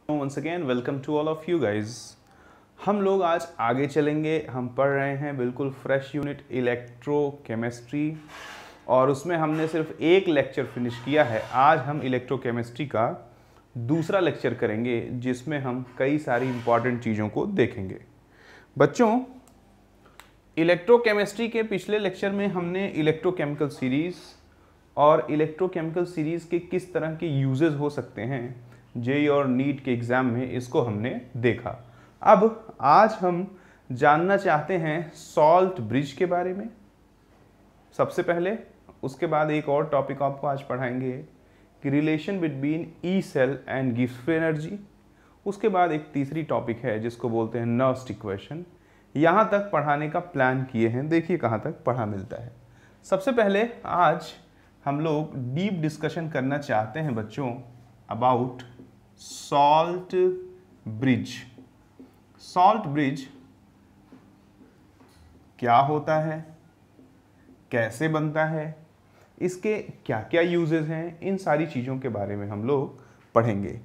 Once again welcome to all of you guys. हम लोग आज आगे चलेंगे। हम पढ़ रहे हैं बिल्कुल फ्रेश यूनिट इलेक्ट्रोकेमिस्ट्री और उसमें हमने सिर्फ एक लेक्चर फिनिश किया है। आज हम इलेक्ट्रोकेमिस्ट्री का दूसरा लेक्चर करेंगे जिसमें हम कई सारी इंपॉर्टेंट चीज़ों को देखेंगे। बच्चों, इलेक्ट्रोकेमिस्ट्री के पिछले लेक्चर में हमने इलेक्ट्रोकेमिकल सीरीज़ और इलेक्ट्रोकेमिकल सीरीज़ के किस तरह के यूजेस हो सकते हैं जेईई और नीट के एग्ज़ाम में, इसको हमने देखा। अब आज हम जानना चाहते हैं सॉल्ट ब्रिज के बारे में सबसे पहले। उसके बाद एक और टॉपिक आपको आज पढ़ाएंगे कि relation between E cell and Gibbs energy. उसके बाद एक तीसरी टॉपिक है जिसको बोलते हैं नर्स्ट इक्वेशन। यहाँ तक पढ़ाने का प्लान किए हैं, देखिए कहाँ तक पढ़ा मिलता है। सबसे पहले आज हम लोग डीप डिस्कशन करना चाहते हैं बच्चों about salt bridge. Salt bridge क्या होता है, कैसे बनता है, इसके क्या क्या यूजेस हैं, इन सारी चीज़ों के बारे में हम लोग पढ़ेंगे।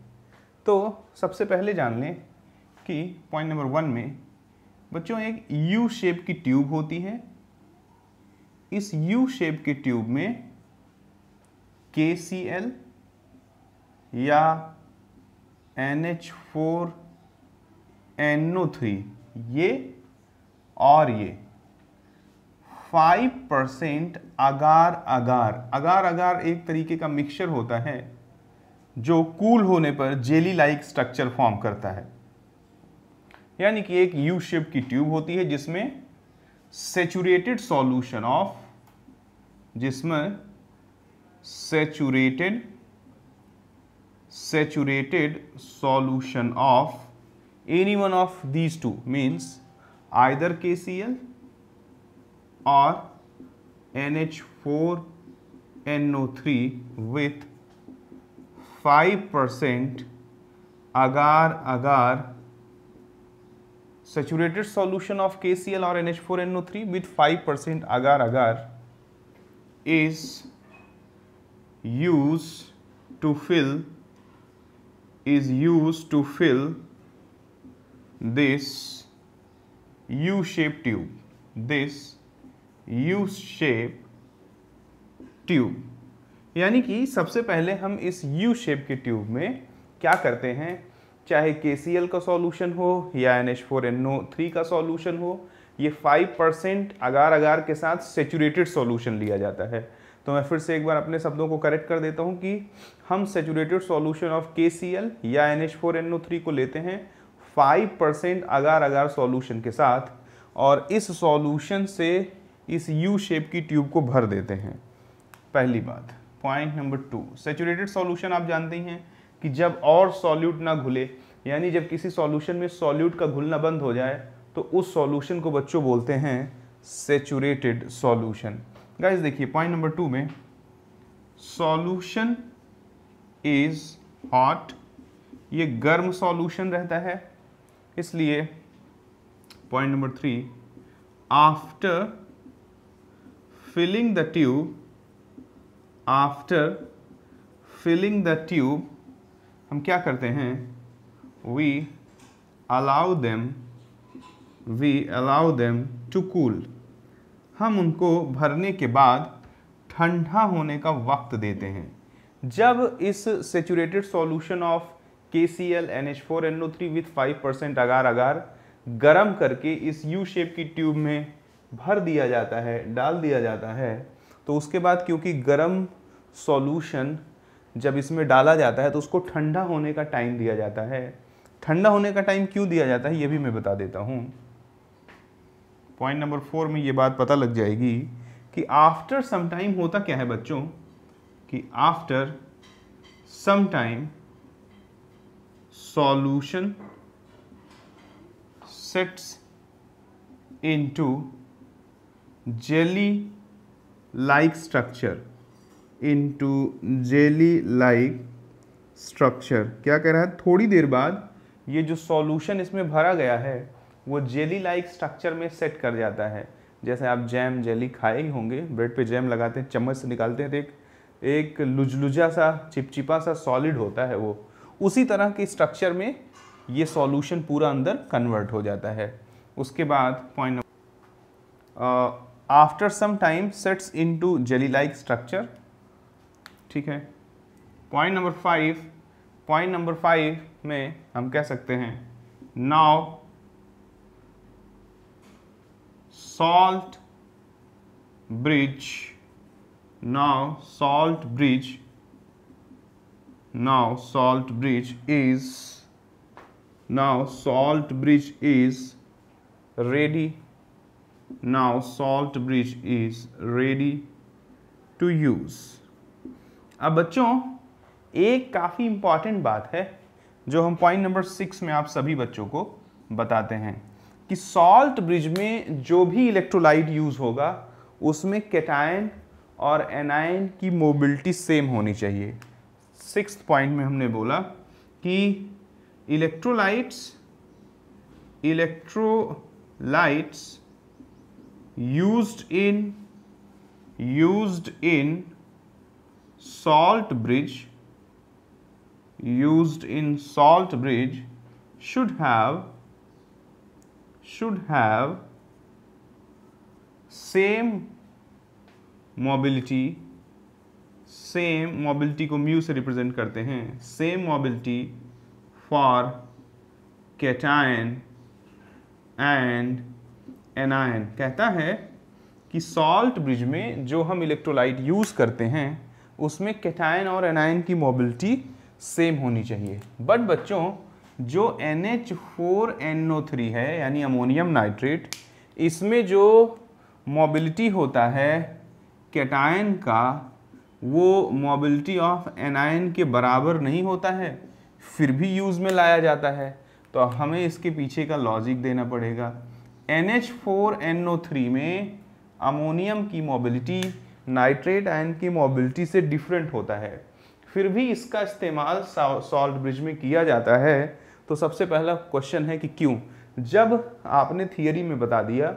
तो सबसे पहले जान लें कि पॉइंट नंबर 1 में बच्चों एक यू शेप की ट्यूब होती है। इस यू शेप की ट्यूब में KCl या NH4NO3 ये और ये 5% अगार अगार एक तरीके का मिक्सचर होता है जो कूल होने पर जेली लाइक स्ट्रक्चर फॉर्म करता है। यानी कि एक यू शेप की ट्यूब होती है जिसमें saturated solution of saturated solution of any one of these two, means either KCl or NH4NO3 with 5% agar saturated solution of KCl or NH4NO3 with 5% agar is used to fill this U-shaped tube। यानी कि सबसे पहले हम इस U shape के tube में क्या करते हैं, चाहे KCl का सॉल्यूशन हो या NH4NO3 का सॉल्यूशन हो, ये 5% अगार के साथ सेचुरेटेड सॉल्यूशन लिया जाता है। तो मैं फिर से एक बार अपने शब्दों को करेक्ट कर देता हूं कि हम सेचुरेटेड सॉल्यूशन ऑफ KCl या NH4NO3 को लेते हैं 5% अगार सॉल्यूशन के साथ और इस सॉल्यूशन से इस यू शेप की ट्यूब को भर देते हैं। पहली बात। पॉइंट नंबर 2, सेचुरेटेड सॉल्यूशन आप जानते हैं कि जब और सॉल्यूट ना घुले, यानी जब किसी सॉल्यूशन में सॉल्यूट का घुलना बंद हो जाए तो उस सॉल्यूशन को बच्चों बोलते हैं सेचुरेटेड सॉल्यूशन। गाइस देखिए पॉइंट नंबर 2 में सॉल्यूशन इज हॉट, ये गर्म सॉल्यूशन रहता है। इसलिए point number 3, after filling the tube हम क्या करते हैं, we allow them to cool. हम उनको भरने के बाद ठंडा होने का वक्त देते हैं। जब इस saturated solution of KCl NH4NO3 with 5% अगार गरम करके इस यू शेप की ट्यूब में भर दिया जाता है, डाल दिया जाता है, तो उसके बाद क्योंकि गरम सॉल्यूशन जब इसमें डाला जाता है तो उसको ठंडा होने का टाइम दिया जाता है। ठंडा होने का टाइम क्यों दिया जाता है ये भी मैं बता देता हूँ। पॉइंट नंबर 4 में ये बात पता लग जाएगी कि आफ्टर सम टाइम होता क्या है बच्चों, कि after some time solution sets into jelly like structure. क्या कह रहा है, थोड़ी देर बाद ये जो सॉल्यूशन इसमें भरा गया है वो जेली लाइक स्ट्रक्चर में सेट कर जाता है। जैसे आप जैम जेली खाए ही होंगे, ब्रेड पे जैम लगाते हैं, चम्मच से निकालते हैं तो एक लुजलुजा सा चिपचिपा सा सॉलिड होता है वो, उसी तरह के स्ट्रक्चर में ये सॉल्यूशन पूरा अंदर कन्वर्ट हो जाता है। उसके बाद point after some time sets into jelly like structure. ठीक है। पॉइंट नंबर 5 में हम कह सकते हैं now salt bridge is ready to use। अब बच्चों एक काफ़ी इंपॉर्टेंट बात है जो हम पॉइंट नंबर 6 में आप सभी बच्चों को बताते हैं कि सॉल्ट ब्रिज में जो भी इलेक्ट्रोलाइट यूज होगा उसमें कैटायन और एनायन की मोबिलिटी सेम होनी चाहिए। 6th पॉइंट में हमने बोला कि electrolytes used in salt bridge should have same mobility को म्यू से रिप्रेजेंट करते हैं, same mobility for cation and anion. कहता है कि सॉल्ट ब्रिज में जो हम इलेक्ट्रोलाइट यूज करते हैं उसमें कैटायन और एनायन की मोबिलिटी सेम होनी चाहिए। बट बच्चों जो NH4NO3 है यानी अमोनियम नाइट्रेट, इसमें जो मोबिलिटी होता है कैटायन का वो मोबिलिटी ऑफ एनायन के बराबर नहीं होता है, फिर भी यूज़ में लाया जाता है। तो हमें इसके पीछे का लॉजिक देना पड़ेगा। NH4NO3 में अमोनियम की मोबिलिटी नाइट्रेट आयन की मोबिलिटी से डिफरेंट होता है, फिर भी इसका इस्तेमाल सॉल्ट ब्रिज में किया जाता है। तो सबसे पहला क्वेश्चन है कि क्यों? जब आपने थियरी में बता दिया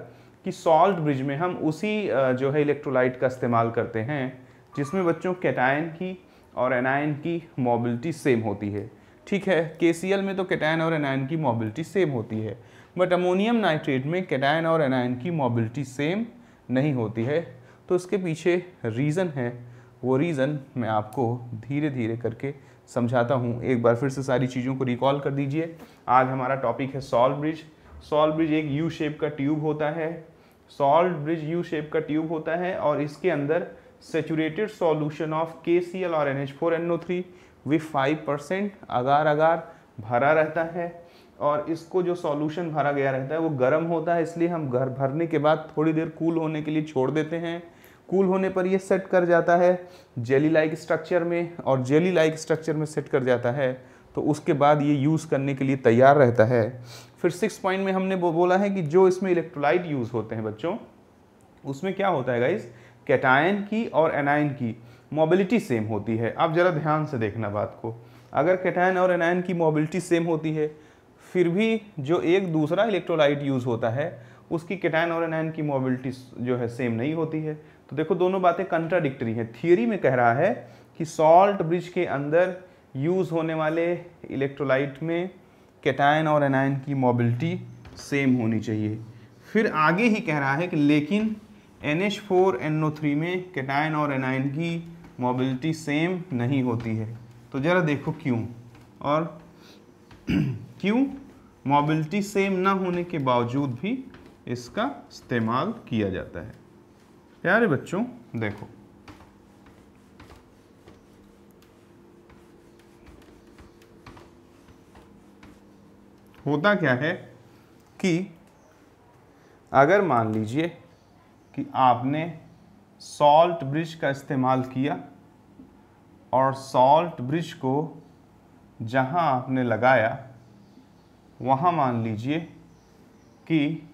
कि सॉल्ट ब्रिज में हम उसी जो है इलेक्ट्रोलाइट का इस्तेमाल करते हैं जिसमें बच्चों कैटायन की और एनायन की मोबिलिटी सेम होती है। ठीक है, KCl में तो कैटायन और एनायन की मोबिलिटी सेम होती है, बट अमोनियम नाइट्रेट में कैटायन और एनायन की मोबिलिटी सेम नहीं होती है। तो इसके पीछे रीज़न है, वो रीज़न मैं आपको धीरे धीरे करके समझाता हूँ। एक बार फिर से सारी चीज़ों को रिकॉल कर दीजिए। आज हमारा टॉपिक है सॉल्ट ब्रिज। सॉल्ट ब्रिज एक यू शेप का ट्यूब होता है। सॉल्ट ब्रिज यू शेप का ट्यूब होता है और इसके अंदर सेचुरेटेड सॉल्यूशन ऑफ KCl और NH4NO3 विथ 5% अगार अगार भरा रहता है। और इसको जो सॉल्यूशन भरा गया रहता है वो गर्म होता है, इसलिए हम भरने के बाद थोड़ी देर कूल होने के लिए छोड़ देते हैं। कूल होने पर ये सेट कर जाता है जेली लाइक स्ट्रक्चर में, और जेली लाइक स्ट्रक्चर में सेट कर जाता है तो उसके बाद ये यूज़ करने के लिए तैयार रहता है। फिर 6 पॉइंट में हमने बोला है कि जो इसमें इलेक्ट्रोलाइट यूज़ होते हैं बच्चों, उसमें क्या होता है गाइस, कैटायन की और एनायन की मोबिलिटी सेम होती है। अब ज़रा ध्यान से देखना बात को। अगर कैटायन और एनायन की मोबिलिटी सेम होती है फिर भी जो एक दूसरा इलेक्ट्रोलाइट यूज़ होता है उसकी कैटायन और एनायन की मोबिलिटी जो है सेम नहीं होती है। तो देखो दोनों बातें कंट्राडिक्टरी हैं। थियरी में कह रहा है कि सॉल्ट ब्रिज के अंदर यूज़ होने वाले इलेक्ट्रोलाइट में कैटायन और एनायन की मोबिलिटी सेम होनी चाहिए। फिर आगे ही कह रहा है कि लेकिन NH4NO3 में कैटायन और एनायन की मोबिलिटी सेम नहीं होती है। तो ज़रा देखो क्यों, और क्यों मोबिलिटी सेम ना होने के बावजूद भी इसका इस्तेमाल किया जाता है। प्यारे बच्चों देखो, होता क्या है कि अगर मान लीजिए कि आपने सॉल्ट ब्रिज का इस्तेमाल किया और सॉल्ट ब्रिज को जहां आपने लगाया वहाँ मान लीजिए कि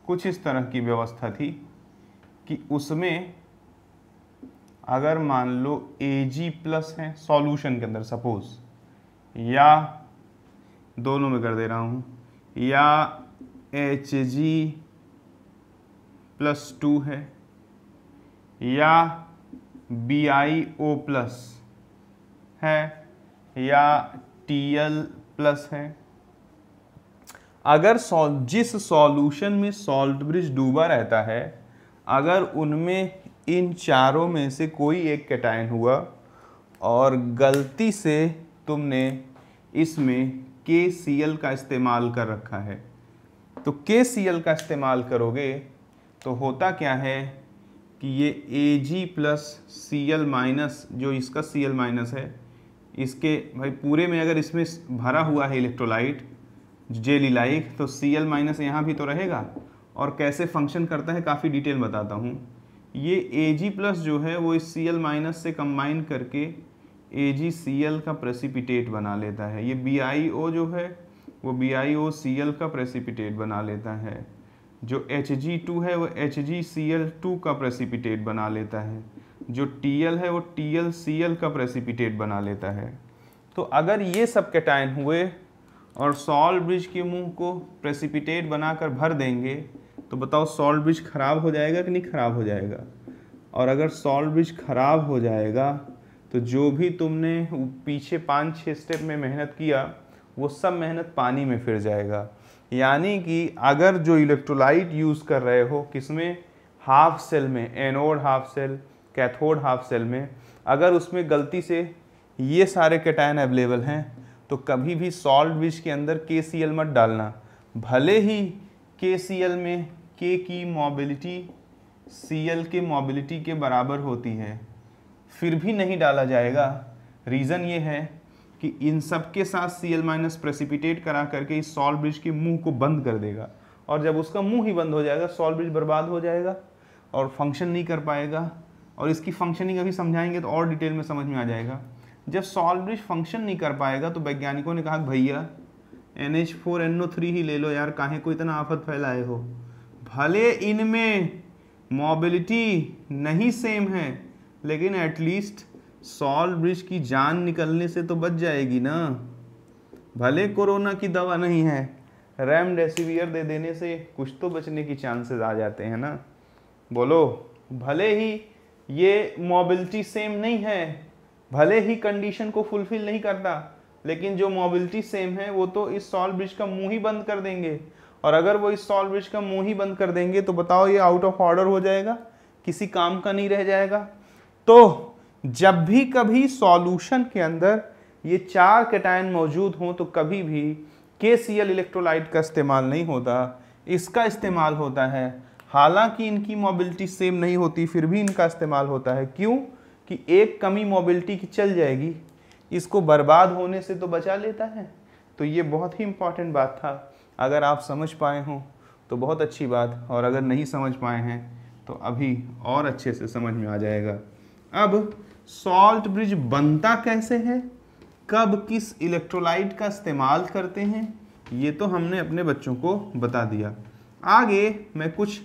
कुछ इस तरह की व्यवस्था थी कि उसमें अगर मान लो Ag+ है सॉल्यूशन के अंदर सपोज, या दोनों में कर दे रहा हूँ, या Hg+2 है या BiO+ है या Tl प्लस है। अगर जिस सॉल्यूशन में सॉल्ट ब्रिज डूबा रहता है, अगर उनमें इन चारों में से कोई एक कैटायन हुआ और गलती से तुमने इसमें KCl का इस्तेमाल कर रखा है, तो KCl का इस्तेमाल करोगे तो होता क्या है कि ये Ag प्लस Cl माइनस, जो इसका Cl माइनस है, इसके भाई पूरे में अगर इसमें भरा हुआ है इलेक्ट्रोलाइट जेली लाइक, तो Cl माइनस यहाँ भी तो रहेगा। और कैसे फंक्शन करता है काफ़ी डिटेल बताता हूँ। ये Ag प्लस जो है वो इस Cl माइनस से कंबाइन करके AgCl का प्रेसिपिटेट बना लेता है। ये BiO जो है वो BiOCl का प्रेसिपिटेट बना लेता है। जो Hg2 है वो HgCl2 का प्रेसिपिटेट बना लेता है। जो Tl है वो TlCl का प्रेसिपिटेट बना लेता है। तो अगर ये सब कैटायन हुए और सॉल्ट ब्रिज के मुंह को प्रेसिपिटेट बनाकर भर देंगे, तो बताओ सॉल्ट ब्रिज खराब हो जाएगा कि नहीं खराब हो जाएगा? और अगर सॉल्ट ब्रिज खराब हो जाएगा तो जो भी तुमने पीछे 5-6 स्टेप में मेहनत किया वो सब मेहनत पानी में फिर जाएगा। यानी कि अगर जो इलेक्ट्रोलाइट यूज़ कर रहे हो किसमें, हाफ सेल में, anode half cell, cathode half cell में, अगर उसमें गलती से ये सारे कैटायन अवेलेबल हैं तो कभी भी सॉल्ट ब्रिज के अंदर KCl मत डालना। भले ही KCl में K की मोबिलिटी Cl के मोबिलिटी के बराबर होती है, फिर भी नहीं डाला जाएगा। रीज़न ये है कि इन सब के साथ Cl माइनस प्रेसिपिटेट करा करके इस सॉल्ट ब्रिज के मुंह को बंद कर देगा, और जब उसका मुंह ही बंद हो जाएगा सॉल्ट ब्रिज बर्बाद हो जाएगा और फंक्शन नहीं कर पाएगा। और इसकी फंक्शनिंग अभी समझाएंगे तो और डिटेल में समझ में आ जाएगा। जब सॉल्ट ब्रिज फंक्शन नहीं कर पाएगा तो वैज्ञानिकों ने कहा भैया NH4NO3 ही ले लो यार, काहे को इतना आफत फैलाए हो। भले इनमें मोबिलिटी नहीं सेम है लेकिन एटलीस्ट सॉल्ट ब्रिज की जान निकलने से तो बच जाएगी ना। भले कोरोना की दवा नहीं है, रेमडेसिवियर दे देने से कुछ तो बचने की चांसेस आ जाते हैं ना। बोलो, भले ही ये मोबिलिटी सेम नहीं है, भले ही कंडीशन को फुलफिल नहीं करता, लेकिन जो मोबिलिटी सेम है वो तो इस सॉल्ट ब्रिज का मुंह ही बंद कर देंगे। और अगर वो इस सॉल्ट ब्रिज का मुंह ही बंद कर देंगे तो बताओ ये आउट ऑफ ऑर्डर हो जाएगा, किसी काम का नहीं रह जाएगा। तो जब भी कभी सॉल्यूशन के अंदर ये 4 कैटायन मौजूद हों तो कभी भी KCl इलेक्ट्रोलाइट का इस्तेमाल नहीं होता, इसका इस्तेमाल होता है। हालांकि इनकी मोबिलिटी सेम नहीं होती फिर भी इनका इस्तेमाल होता है। क्यों? कि एक कमी मोबिलिटी की चल जाएगी, इसको बर्बाद होने से तो बचा लेता है। तो ये बहुत ही इम्पॉर्टेंट बात था। अगर आप समझ पाए हों तो बहुत अच्छी बात, और अगर नहीं समझ पाए हैं तो अभी और अच्छे से समझ में आ जाएगा। अब सॉल्ट ब्रिज बनता कैसे है, कब किस इलेक्ट्रोलाइट का इस्तेमाल करते हैं, ये तो हमने अपने बच्चों को बता दिया। आगे मैं कुछ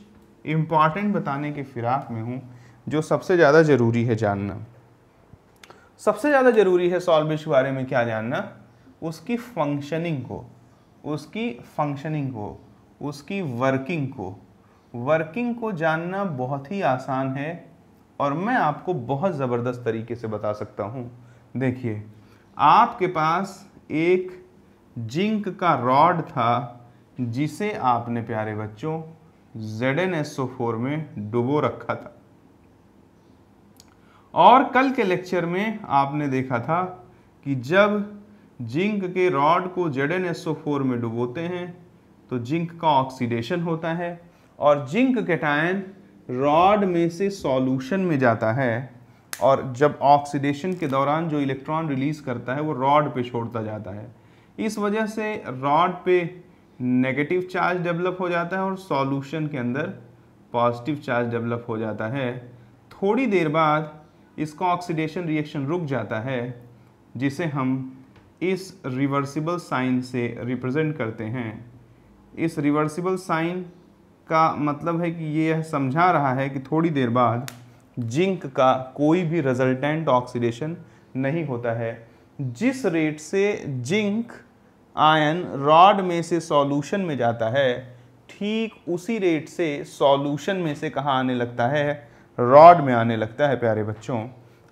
इम्पॉर्टेंट बताने के फिराक में हूँ जो सबसे ज़्यादा ज़रूरी है जानना। सबसे ज़्यादा ज़रूरी है सॉल्ट ब्रिज के बारे में क्या जानना, उसकी फंक्शनिंग को, उसकी वर्किंग को जानना बहुत ही आसान है और मैं आपको बहुत ज़बरदस्त तरीके से बता सकता हूँ। देखिए, आपके पास एक जिंक का रॉड था जिसे आपने प्यारे बच्चों ZnSO4 में डुबो रखा था, और कल के लेक्चर में आपने देखा था कि जब जिंक के रॉड को ZnSO4 में डुबोते हैं तो जिंक का ऑक्सीडेशन होता है और जिंक कैटायन रॉड में से सॉल्यूशन में जाता है, और जब ऑक्सीडेशन के दौरान जो इलेक्ट्रॉन रिलीज करता है वो रॉड पे छोड़ता जाता है। इस वजह से रॉड पे नेगेटिव चार्ज डेवलप हो जाता है और सॉल्यूशन के अंदर पॉजिटिव चार्ज डेवलप हो जाता है। थोड़ी देर बाद इसका ऑक्सीडेशन रिएक्शन रुक जाता है, जिसे हम इस रिवर्सिबल साइन से रिप्रेजेंट करते हैं। इस रिवर्सिबल साइन का मतलब है कि ये समझा रहा है कि थोड़ी देर बाद जिंक का कोई भी रिजल्टेंट ऑक्सीडेशन नहीं होता है। जिस रेट से जिंक आयन रॉड में से सॉल्यूशन में जाता है, ठीक उसी रेट से सॉल्यूशन में से कहाँ आने लगता है, रॉड में आने लगता है प्यारे बच्चों।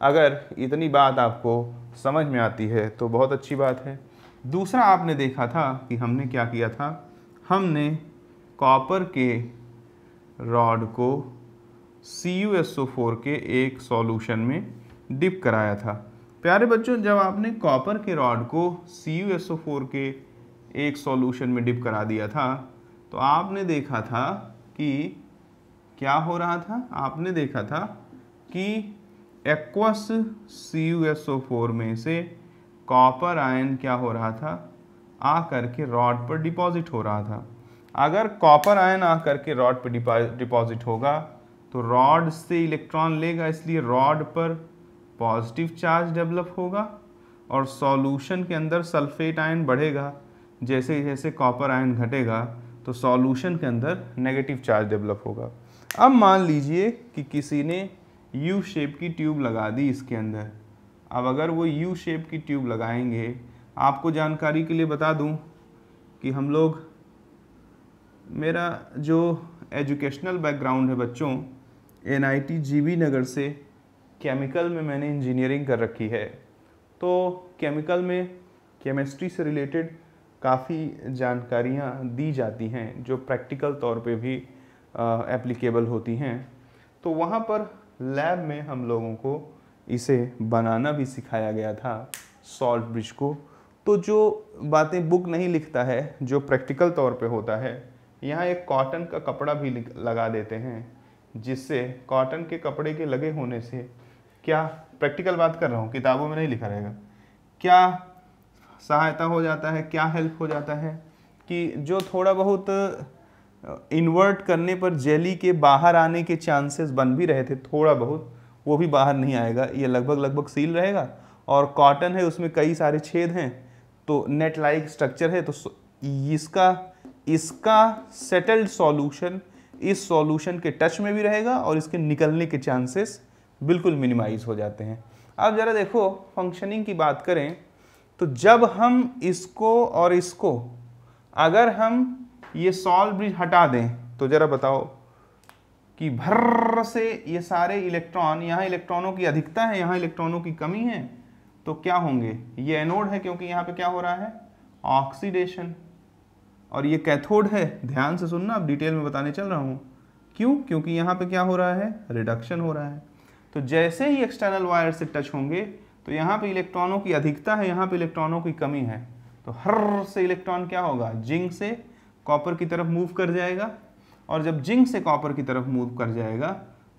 अगर इतनी बात आपको समझ में आती है तो बहुत अच्छी बात है। दूसरा आपने देखा था कि हमने क्या किया था, हमने कॉपर के रॉड को CuSO4 के एक सॉल्यूशन में डिप कराया था। प्यारे बच्चों, जब आपने कॉपर के रॉड को CuSO4 के एक सॉल्यूशन में डिप करा दिया था तो आपने देखा था कि क्या हो रहा था, आपने देखा था कि एक्वस CuSO4 में से कॉपर आयन क्या हो रहा था, आ करके रॉड पर डिपॉजिट हो रहा था। अगर कॉपर आयन आ करके रॉड पर डिपॉजिट होगा तो रॉड से इलेक्ट्रॉन लेगा, इसलिए रॉड पर पॉजिटिव चार्ज डेवलप होगा और सॉल्यूशन के अंदर सल्फेट आयन बढ़ेगा। जैसे जैसे कॉपर आयन घटेगा तो सॉल्यूशन के अंदर नेगेटिव चार्ज डेवलप होगा। अब मान लीजिए कि किसी ने यू शेप की ट्यूब लगा दी इसके अंदर। अब अगर वो यू शेप की ट्यूब लगाएंगे, आपको जानकारी के लिए बता दूं कि हम लोग, मेरा जो एजुकेशनल बैकग्राउंड है बच्चों, NIT जीबी नगर से केमिकल में मैंने इंजीनियरिंग कर रखी है। तो केमिकल में केमिस्ट्री से रिलेटेड काफ़ी जानकारियाँ दी जाती हैं जो प्रैक्टिकल तौर पे भी एप्लीकेबल होती हैं। तो वहाँ पर लैब में हम लोगों को इसे बनाना भी सिखाया गया था, सॉल्ट ब्रिज को। तो जो बातें बुक नहीं लिखता है, जो प्रैक्टिकल तौर पे होता है, यहाँ एक कॉटन का कपड़ा भी लगा देते हैं, जिससे कॉटन के कपड़े के लगे होने से क्या, प्रैक्टिकल बात कर रहा हूँ, किताबों में नहीं लिखा रहेगा, क्या सहायता हो जाता है, क्या हेल्प हो जाता है कि जो थोड़ा बहुत इन्वर्ट करने पर जेली के बाहर आने के चांसेस बन भी रहे थे, थोड़ा बहुत, वो भी बाहर नहीं आएगा। ये लगभग सील रहेगा और कॉटन है, उसमें कई सारे छेद हैं, तो नेट लाइक स्ट्रक्चर है, तो इसका सेटल्ड सॉल्यूशन इस सॉल्यूशन के टच में भी रहेगा और इसके निकलने के चांसेस बिल्कुल मिनिमाइज हो जाते हैं। अब ज़रा देखो फंक्शनिंग की बात करें तो जब हम इसको और इसको, अगर हम ये सॉल्ट ब्रिज हटा दें तो ज़रा बताओ कि भर्र से ये सारे इलेक्ट्रॉन, यहाँ इलेक्ट्रॉनों की अधिकता है, यहाँ इलेक्ट्रॉनों की कमी है, तो क्या होंगे, ये एनोड है क्योंकि यहाँ पे क्या हो रहा है, ऑक्सीडेशन, और ये कैथोड है। ध्यान से सुनना, अब डिटेल में बताने चल रहा हूँ। क्यों? क्योंकि यहाँ पे क्या हो रहा है, रिडक्शन हो रहा है। तो जैसे ही एक्सटर्नल वायर से टच होंगे तो यहाँ पे इलेक्ट्रॉनों की अधिकता है, यहाँ पे इलेक्ट्रॉनों की कमी है, तो हर से इलेक्ट्रॉन क्या होगा, जिंक से कॉपर की तरफ मूव कर जाएगा, और जब जिंक से कॉपर की तरफ मूव कर जाएगा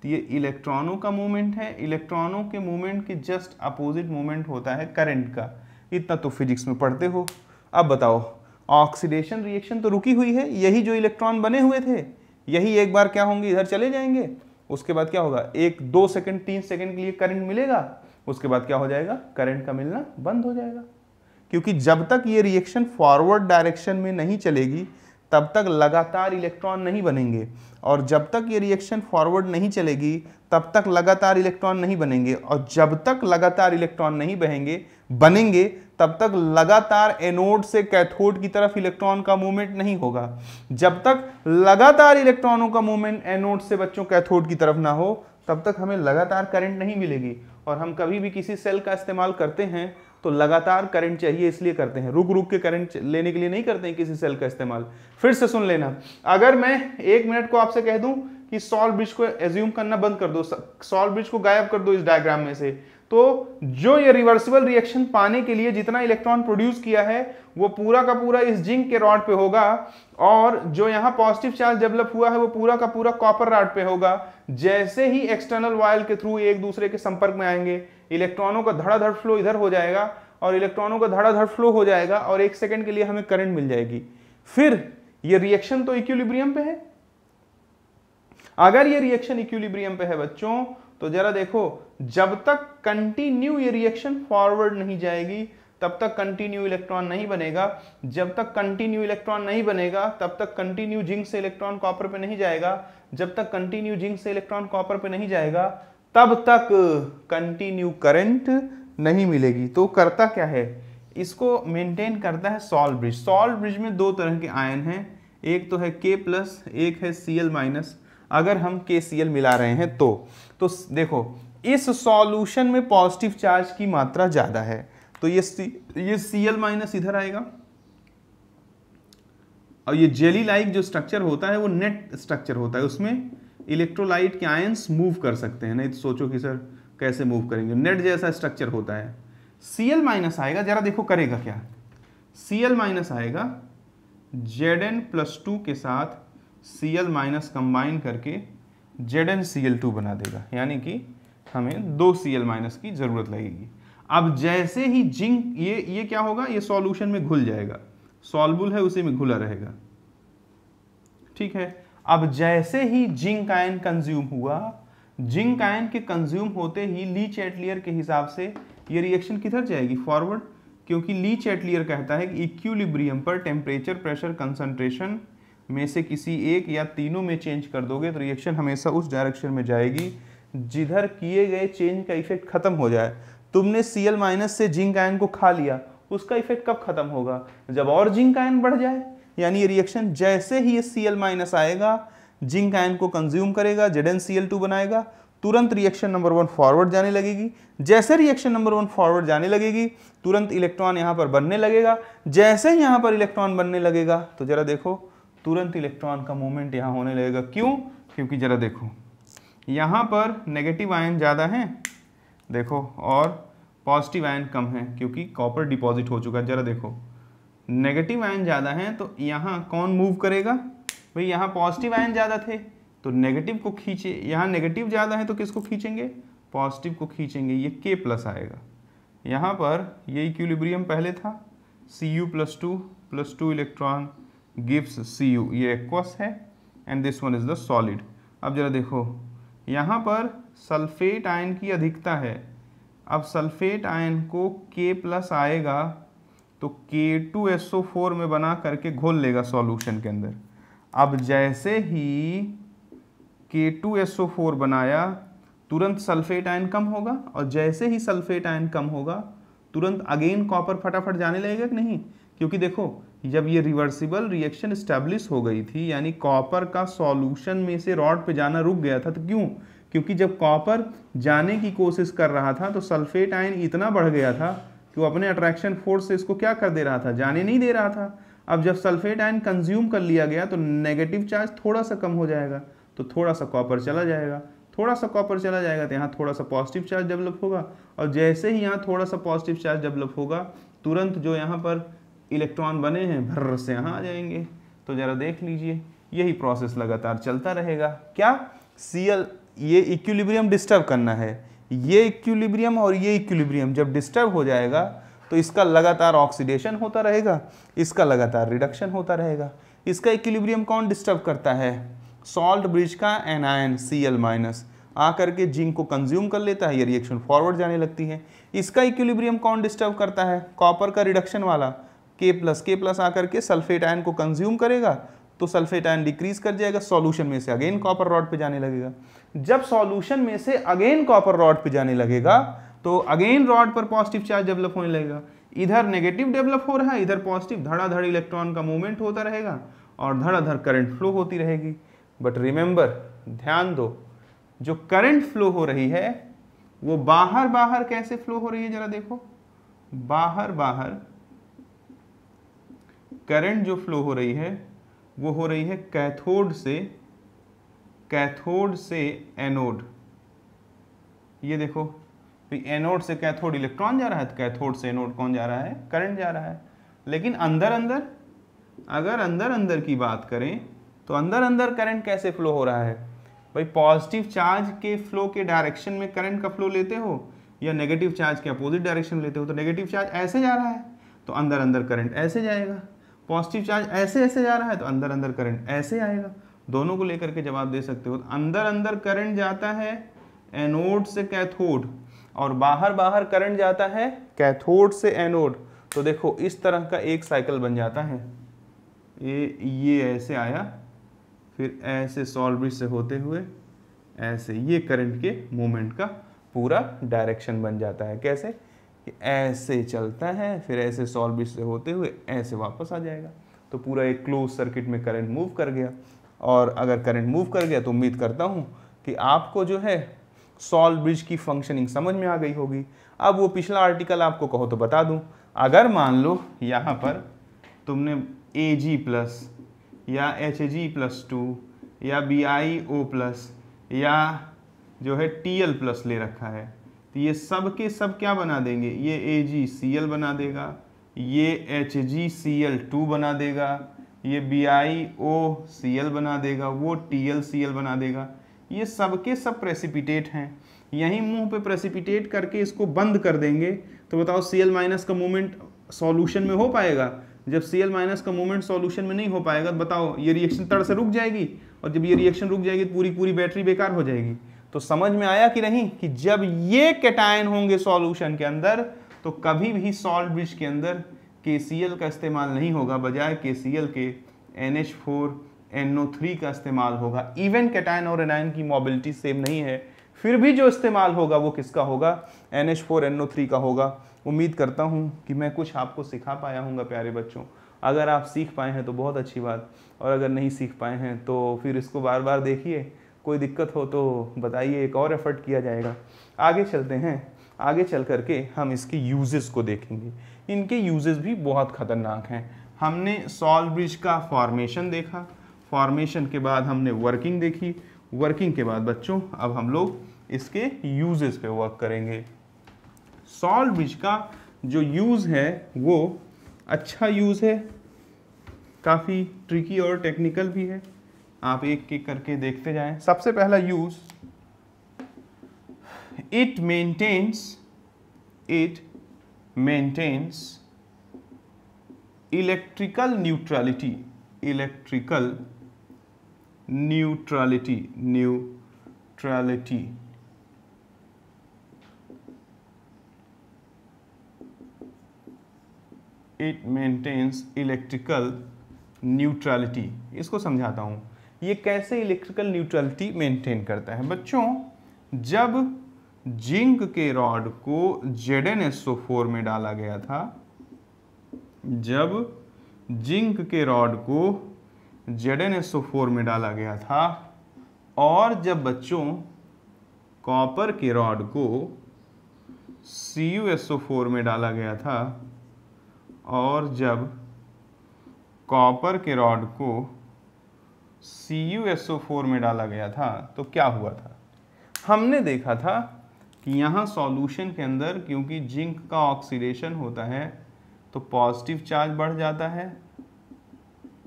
तो ये इलेक्ट्रॉनों का मूवमेंट है। इलेक्ट्रॉनों के मूवमेंट के जस्ट अपोजिट मूवमेंट होता है करंट का। इतना तो फिजिक्स में पढ़ते हो। अब बताओ, ऑक्सीडेशन रिएक्शन तो रुकी हुई है, यही जो इलेक्ट्रॉन बने हुए थे यही एक बार क्या होंगे, इधर चले जाएंगे, उसके बाद क्या होगा, 1, 2 सेकंड 3 सेकंड के लिए करंट मिलेगा, उसके बाद क्या हो जाएगा, करंट का मिलना बंद हो जाएगा। क्योंकि जब तक ये रिएक्शन फॉरवर्ड डायरेक्शन में नहीं चलेगी तब तक लगातार इलेक्ट्रॉन नहीं बनेंगे, और जब तक ये रिएक्शन फॉरवर्ड नहीं चलेगी तब तक लगातार इलेक्ट्रॉन नहीं बनेंगे, और जब तक लगातार इलेक्ट्रॉन नहीं बनेंगे तब तक लगातार एनोड से कैथोड की तरफ इलेक्ट्रॉन का मूवमेंट नहीं होगा। जब तक लगातार इलेक्ट्रॉनों का मूवमेंट एनोड से बच्चों कैथोड की तरफ ना हो तब तक हमें लगातार करंट नहीं मिलेगी। और हम कभी भी किसी सेल का इस्तेमाल करते हैं तो लगातार करंट चाहिए, इसलिए करते हैं, रुक रुक के करंट लेने के लिए नहीं करते हैं किसी सेल का इस्तेमाल। फिर से सुन लेना, अगर मैं 1 मिनट को आपसे कह दूं कि सॉल्ट ब्रिज को एज्यूम करना बंद कर दो, सॉल्ट ब्रिज को गायब कर दो इस डायग्राम में से, तो जो ये रिवर्सिबल रिएक्शन पाने के लिए जितना इलेक्ट्रॉन प्रोड्यूस किया है वो पूरा का पूरा इस जिंक के रॉड पे होगा, और जो यहाँ पॉजिटिव चार्ज डेवलप हुआ है वो पूरा का पूरा कॉपर रॉड पे होगा। जैसे ही एक्सटर्नल वायर के थ्रू एक दूसरे के संपर्क में आएंगे, इलेक्ट्रॉनों का धड़ाधड़ फ्लो इधर हो जाएगा और इलेक्ट्रॉनों का धड़ाधड़ फ्लो हो जाएगा, और 1 सेकंड के लिए हमें करंट मिल जाएगी। फिर ये रिएक्शन तो इक्विलिब्रियम पे है। अगर ये रिएक्शन इक्विलिब्रियम पे है बच्चों तो जरा देखो, जब तक कंटिन्यू ये रिएक्शन फॉरवर्ड नहीं जाएगी तब तक कंटिन्यू इलेक्ट्रॉन नहीं बनेगा। जब तक कंटिन्यू इलेक्ट्रॉन नहीं बनेगा तब तक कंटिन्यू जिंक से इलेक्ट्रॉन कॉपर पे नहीं जाएगा। जब तक कंटिन्यू जिंक से इलेक्ट्रॉन कॉपर पे नहीं जाएगा तब तक कंटिन्यू करंट नहीं मिलेगी। तो करता क्या है, इसको मेंटेन करता है सॉल्ट ब्रिज। सॉल्ट ब्रिज में 2 तरह के आयन हैं, एक तो है K+, एक है Cl-। अगर हम KCl मिला रहे हैं तो देखो इस सॉल्यूशन में पॉजिटिव चार्ज की मात्रा ज़्यादा है, तो ये Cl माइनस इधर आएगा, और ये जेली लाइक जो स्ट्रक्चर होता है वो नेट स्ट्रक्चर होता है, उसमें इलेक्ट्रोलाइट के आयंस मूव कर सकते हैं। नहीं तो सोचो कि सर कैसे मूव करेंगे, नेट जैसा स्ट्रक्चर होता है। Cl माइनस आएगा, जरा देखो करेगा क्या। Cl माइनस आएगा Zn+2 के साथ Cl माइनस कंबाइन करके ZnCl2 बना देगा, यानी कि हमें 2 Cl माइनस की जरूरत लगेगी। अब जैसे ही जिंक ये क्या होगा, ये सॉल्यूशन में घुल जाएगा, सॉल्युबल है उसी में घुला रहेगा, ठीक है। अब जैसे ही जिंक आयन कंज्यूम हुआ, जिंक आयन के कंज्यूम होते ही ली चैटलियर के हिसाब से ये रिएक्शन किधर जाएगी, फॉरवर्ड, क्योंकि ली चैटलियर कहता है कि इक्विलिब्रियम पर टेम्परेचर, प्रेशर, कंसंट्रेशन में से किसी एक या तीनों में चेंज कर दोगे तो रिएक्शन हमेशा उस डायरेक्शन में जाएगी जिधर किए गए चेंज का इफेक्ट खत्म हो जाए। तुमने Cl माइनस से जिंक आयन को खा लिया, उसका इफेक्ट कब खत्म होगा, जब और जिंक आयन बढ़ जाए। यानी ये रिएक्शन जैसे ही ये Cl माइनस आएगा, जिंक आयन को कंज्यूम करेगा, ZnCl2 बनाएगा, तुरंत रिएक्शन नंबर 1 फॉरवर्ड जाने लगेगी। जैसे रिएक्शन नंबर 1 फॉरवर्ड जाने लगेगी, तुरंत इलेक्ट्रॉन यहाँ पर बनने लगेगा। जैसे ही यहाँ पर इलेक्ट्रॉन बनने लगेगा तो जरा देखो तुरंत इलेक्ट्रॉन का मूवमेंट यहाँ होने लगेगा। क्यों, क्योंकि जरा देखो यहाँ पर नेगेटिव आयन ज़्यादा है, देखो, और पॉजिटिव आयन कम है क्योंकि कॉपर डिपॉजिट हो चुका है। जरा देखो नेगेटिव आयन ज़्यादा है तो यहाँ कौन मूव करेगा, भाई यहाँ पॉजिटिव आयन ज़्यादा थे तो नेगेटिव को खींचे, यहाँ नेगेटिव ज़्यादा है तो किसको खींचेंगे, पॉजिटिव को खींचेंगे, ये K+ आएगा। यहाँ पर ये इक्विलिब्रियम पहले था, Cu+2 इलेक्ट्रॉन गिव्स Cu, ये एक्वस है and this one is the solid. अब जरा देखो यहाँ पर सल्फेट आयन की अधिकता है, अब सल्फेट आयन को K+ आएगा तो K2SO4 में बना करके घोल लेगा सॉल्यूशन के अंदर। अब जैसे ही K2SO4 बनाया, तुरंत सल्फेट आयन कम होगा, और जैसे ही सल्फेट आयन कम होगा तुरंत अगेन कॉपर फटाफट जाने लगेगा कि नहीं, क्योंकि देखो जब ये रिवर्सिबल रिएक्शन एस्टेब्लिश हो गई थी, यानी कॉपर का सॉल्यूशन में से रॉड पे जाना रुक गया था। तो क्यों, क्योंकि जब कॉपर जाने की कोशिश कर रहा था तो सल्फेट आयन इतना बढ़ गया था कि वो अपने अट्रैक्शन फोर्स से इसको क्या कर दे रहा था, जाने नहीं दे रहा था। अब जब सल्फेट आयन कंज्यूम कर लिया गया तो नेगेटिव चार्ज थोड़ा सा कम हो जाएगा, तो थोड़ा सा कॉपर चला जाएगा, थोड़ा सा कॉपर चला जाएगा तो यहाँ थोड़ा सा पॉजिटिव चार्ज डेवलप होगा, और जैसे ही यहाँ थोड़ा सा पॉजिटिव चार्ज डेवलप होगा तुरंत जो यहाँ पर इलेक्ट्रॉन बने हैं भर्र से यहाँ आ जाएंगे। तो जरा देख लीजिए यही प्रोसेस लगातार चलता रहेगा। क्या, Cl, ये इक्विलिब्रियम डिस्टर्ब करना है, ये इक्विलिब्रियम और ये इक्विलिब्रियम जब डिस्टर्ब हो जाएगा तो इसका लगातार ऑक्सीडेशन होता रहेगा, इसका लगातार रिडक्शन होता रहेगा। इसका इक्विलिब्रियम कौन डिस्टर्ब करता है, सॉल्ट ब्रिज का एनायन Cl माइनस आकर के जिंक को कंज्यूम कर लेता है, ये रिएक्शन फॉरवर्ड जाने लगती है। इसका इक्विलिब्रियम कौन डिस्टर्ब करता है, कॉपर का रिडक्शन वाला K+ आकर के सल्फेट आयन को कंज्यूम करेगा तो सल्फेट आयन डिक्रीज कर जाएगा, सॉल्यूशन में से अगेन कॉपर रॉड पे जाने लगेगा। जब सॉल्यूशन में से अगेन कॉपर रॉड पे जाने लगेगा तो अगेन रॉड पर पॉजिटिव चार्ज डेवलप होने लगेगा, इधर नेगेटिव डेवलप हो रहा है, इधर पॉजिटिव, धड़ाधड़ इलेक्ट्रॉन का मूवमेंट होता रहेगा और धड़ाधड़ करंट फ्लो होती रहेगी। बट रिमेंबर, ध्यान दो, जो करंट फ्लो हो रही है वो बाहर बाहर कैसे फ्लो हो रही है, जरा देखो, बाहर बाहर करंट जो फ्लो हो रही है वो हो रही है कैथोड से एनोड। ये देखो एनोड से कैथोड इलेक्ट्रॉन जा रहा है, तो कैथोड से एनोड कौन जा रहा है, करंट जा रहा है। लेकिन अंदर अंदर, अगर अंदर अंदर की बात करें तो अंदर अंदर करंट कैसे फ्लो हो रहा है, भाई पॉजिटिव चार्ज के फ्लो के डायरेक्शन में करंट का फ्लो लेते हो या नेगेटिव चार्ज के अपोजिट डायरेक्शन लेते हो। तो नेगेटिव चार्ज ऐसे जा रहा है तो अंदर अंदर करंट ऐसे जाएगा, पॉजिटिव चार्ज ऐसे ऐसे जा रहा है तो अंदर अंदर करंट ऐसे आएगा। दोनों को लेकर के जवाब दे सकते हो। अंदर अंदर करंट जाता है एनोड से कैथोड और बाहर बाहर करंट जाता है कैथोड से एनोड। तो देखो इस तरह का एक साइकिल बन जाता है, ये ऐसे आया, फिर ऐसे सॉल्ट ब्रिज से होते हुए ऐसे, ये करंट के मूवमेंट का पूरा डायरेक्शन बन जाता है। कैसे, ऐसे चलता है, फिर ऐसे सॉल्ट ब्रिज से होते हुए ऐसे वापस आ जाएगा। तो पूरा एक क्लोज सर्किट में करंट मूव कर गया। और अगर करंट मूव कर गया तो उम्मीद करता हूँ कि आपको जो है सॉल्ट ब्रिज की फंक्शनिंग समझ में आ गई होगी। अब वो पिछला आर्टिकल आपको कहो तो बता दूं, अगर मान लो यहाँ पर तुमने Ag+ या Hg+2 या BiO+ या जो है Tl+ ले रखा है, तो ये सब के सब क्या बना देंगे, ये AgCl बना देगा, ये HgCl2 बना देगा, ये BiOCl बना देगा, वो TlCl बना देगा। ये सब के सब प्रेसिपिटेट हैं। यहीं मुंह पे प्रेसिपिटेट करके इसको बंद कर देंगे तो बताओ Cl- का मूवमेंट सॉल्यूशन में हो पाएगा? जब Cl- का मूवमेंट सॉल्यूशन में नहीं हो पाएगा तो बताओ ये रिएक्शन तड़ से रुक जाएगी, और जब ये रिएक्शन रुक जाएगी तो पूरी पूरी बैटरी बेकार हो जाएगी। तो समझ में आया कि नहीं कि जब ये कैटायन होंगे सॉल्यूशन के अंदर तो कभी भी सॉल्ट ब्रिज के अंदर KCl का इस्तेमाल नहीं होगा, बजाय KCl के NH4NO3 का इस्तेमाल होगा। इवन कैटायन और एनायन की मोबिलिटी सेम नहीं है, फिर भी जो इस्तेमाल होगा वो किसका होगा, NH4NO3 का होगा। उम्मीद करता हूँ कि मैं कुछ आपको सिखा पाया हूँगा प्यारे बच्चों। अगर आप सीख पाए हैं तो बहुत अच्छी बात, और अगर नहीं सीख पाए हैं तो फिर इसको बार बार देखिए, कोई दिक्कत हो तो बताइए, एक और एफर्ट किया जाएगा। आगे चलते हैं, आगे चल करके हम इसके यूजेस को देखेंगे। इनके यूजेस भी बहुत खतरनाक हैं। हमने सॉल्ट ब्रिज का फॉर्मेशन देखा, फॉर्मेशन के बाद हमने वर्किंग देखी, वर्किंग के बाद बच्चों अब हम लोग इसके यूजेस पे वर्क करेंगे। सॉल्ट ब्रिज का जो यूज़ है वो अच्छा यूज़ है, काफ़ी ट्रिकी और टेक्निकल भी है। आप एक एक करके देखते जाएं। सबसे पहला use, it maintains electrical neutrality, it maintains electrical neutrality. इसको समझाता हूँ, ये कैसे इलेक्ट्रिकल न्यूट्रलिटी मेंटेन करता है। बच्चों, जब जिंक के रॉड को ZnSO4 में डाला गया था, जब जिंक के रॉड को ZnSO4 में डाला गया था, और जब बच्चों कॉपर के रॉड को CuSO4 में डाला गया था, और जब कॉपर के रॉड को CuSO4 में डाला गया था तो क्या हुआ था? हमने देखा था कि यहाँ सॉल्यूशन के अंदर क्योंकि जिंक का ऑक्सीडेशन होता है तो पॉजिटिव चार्ज बढ़ जाता है,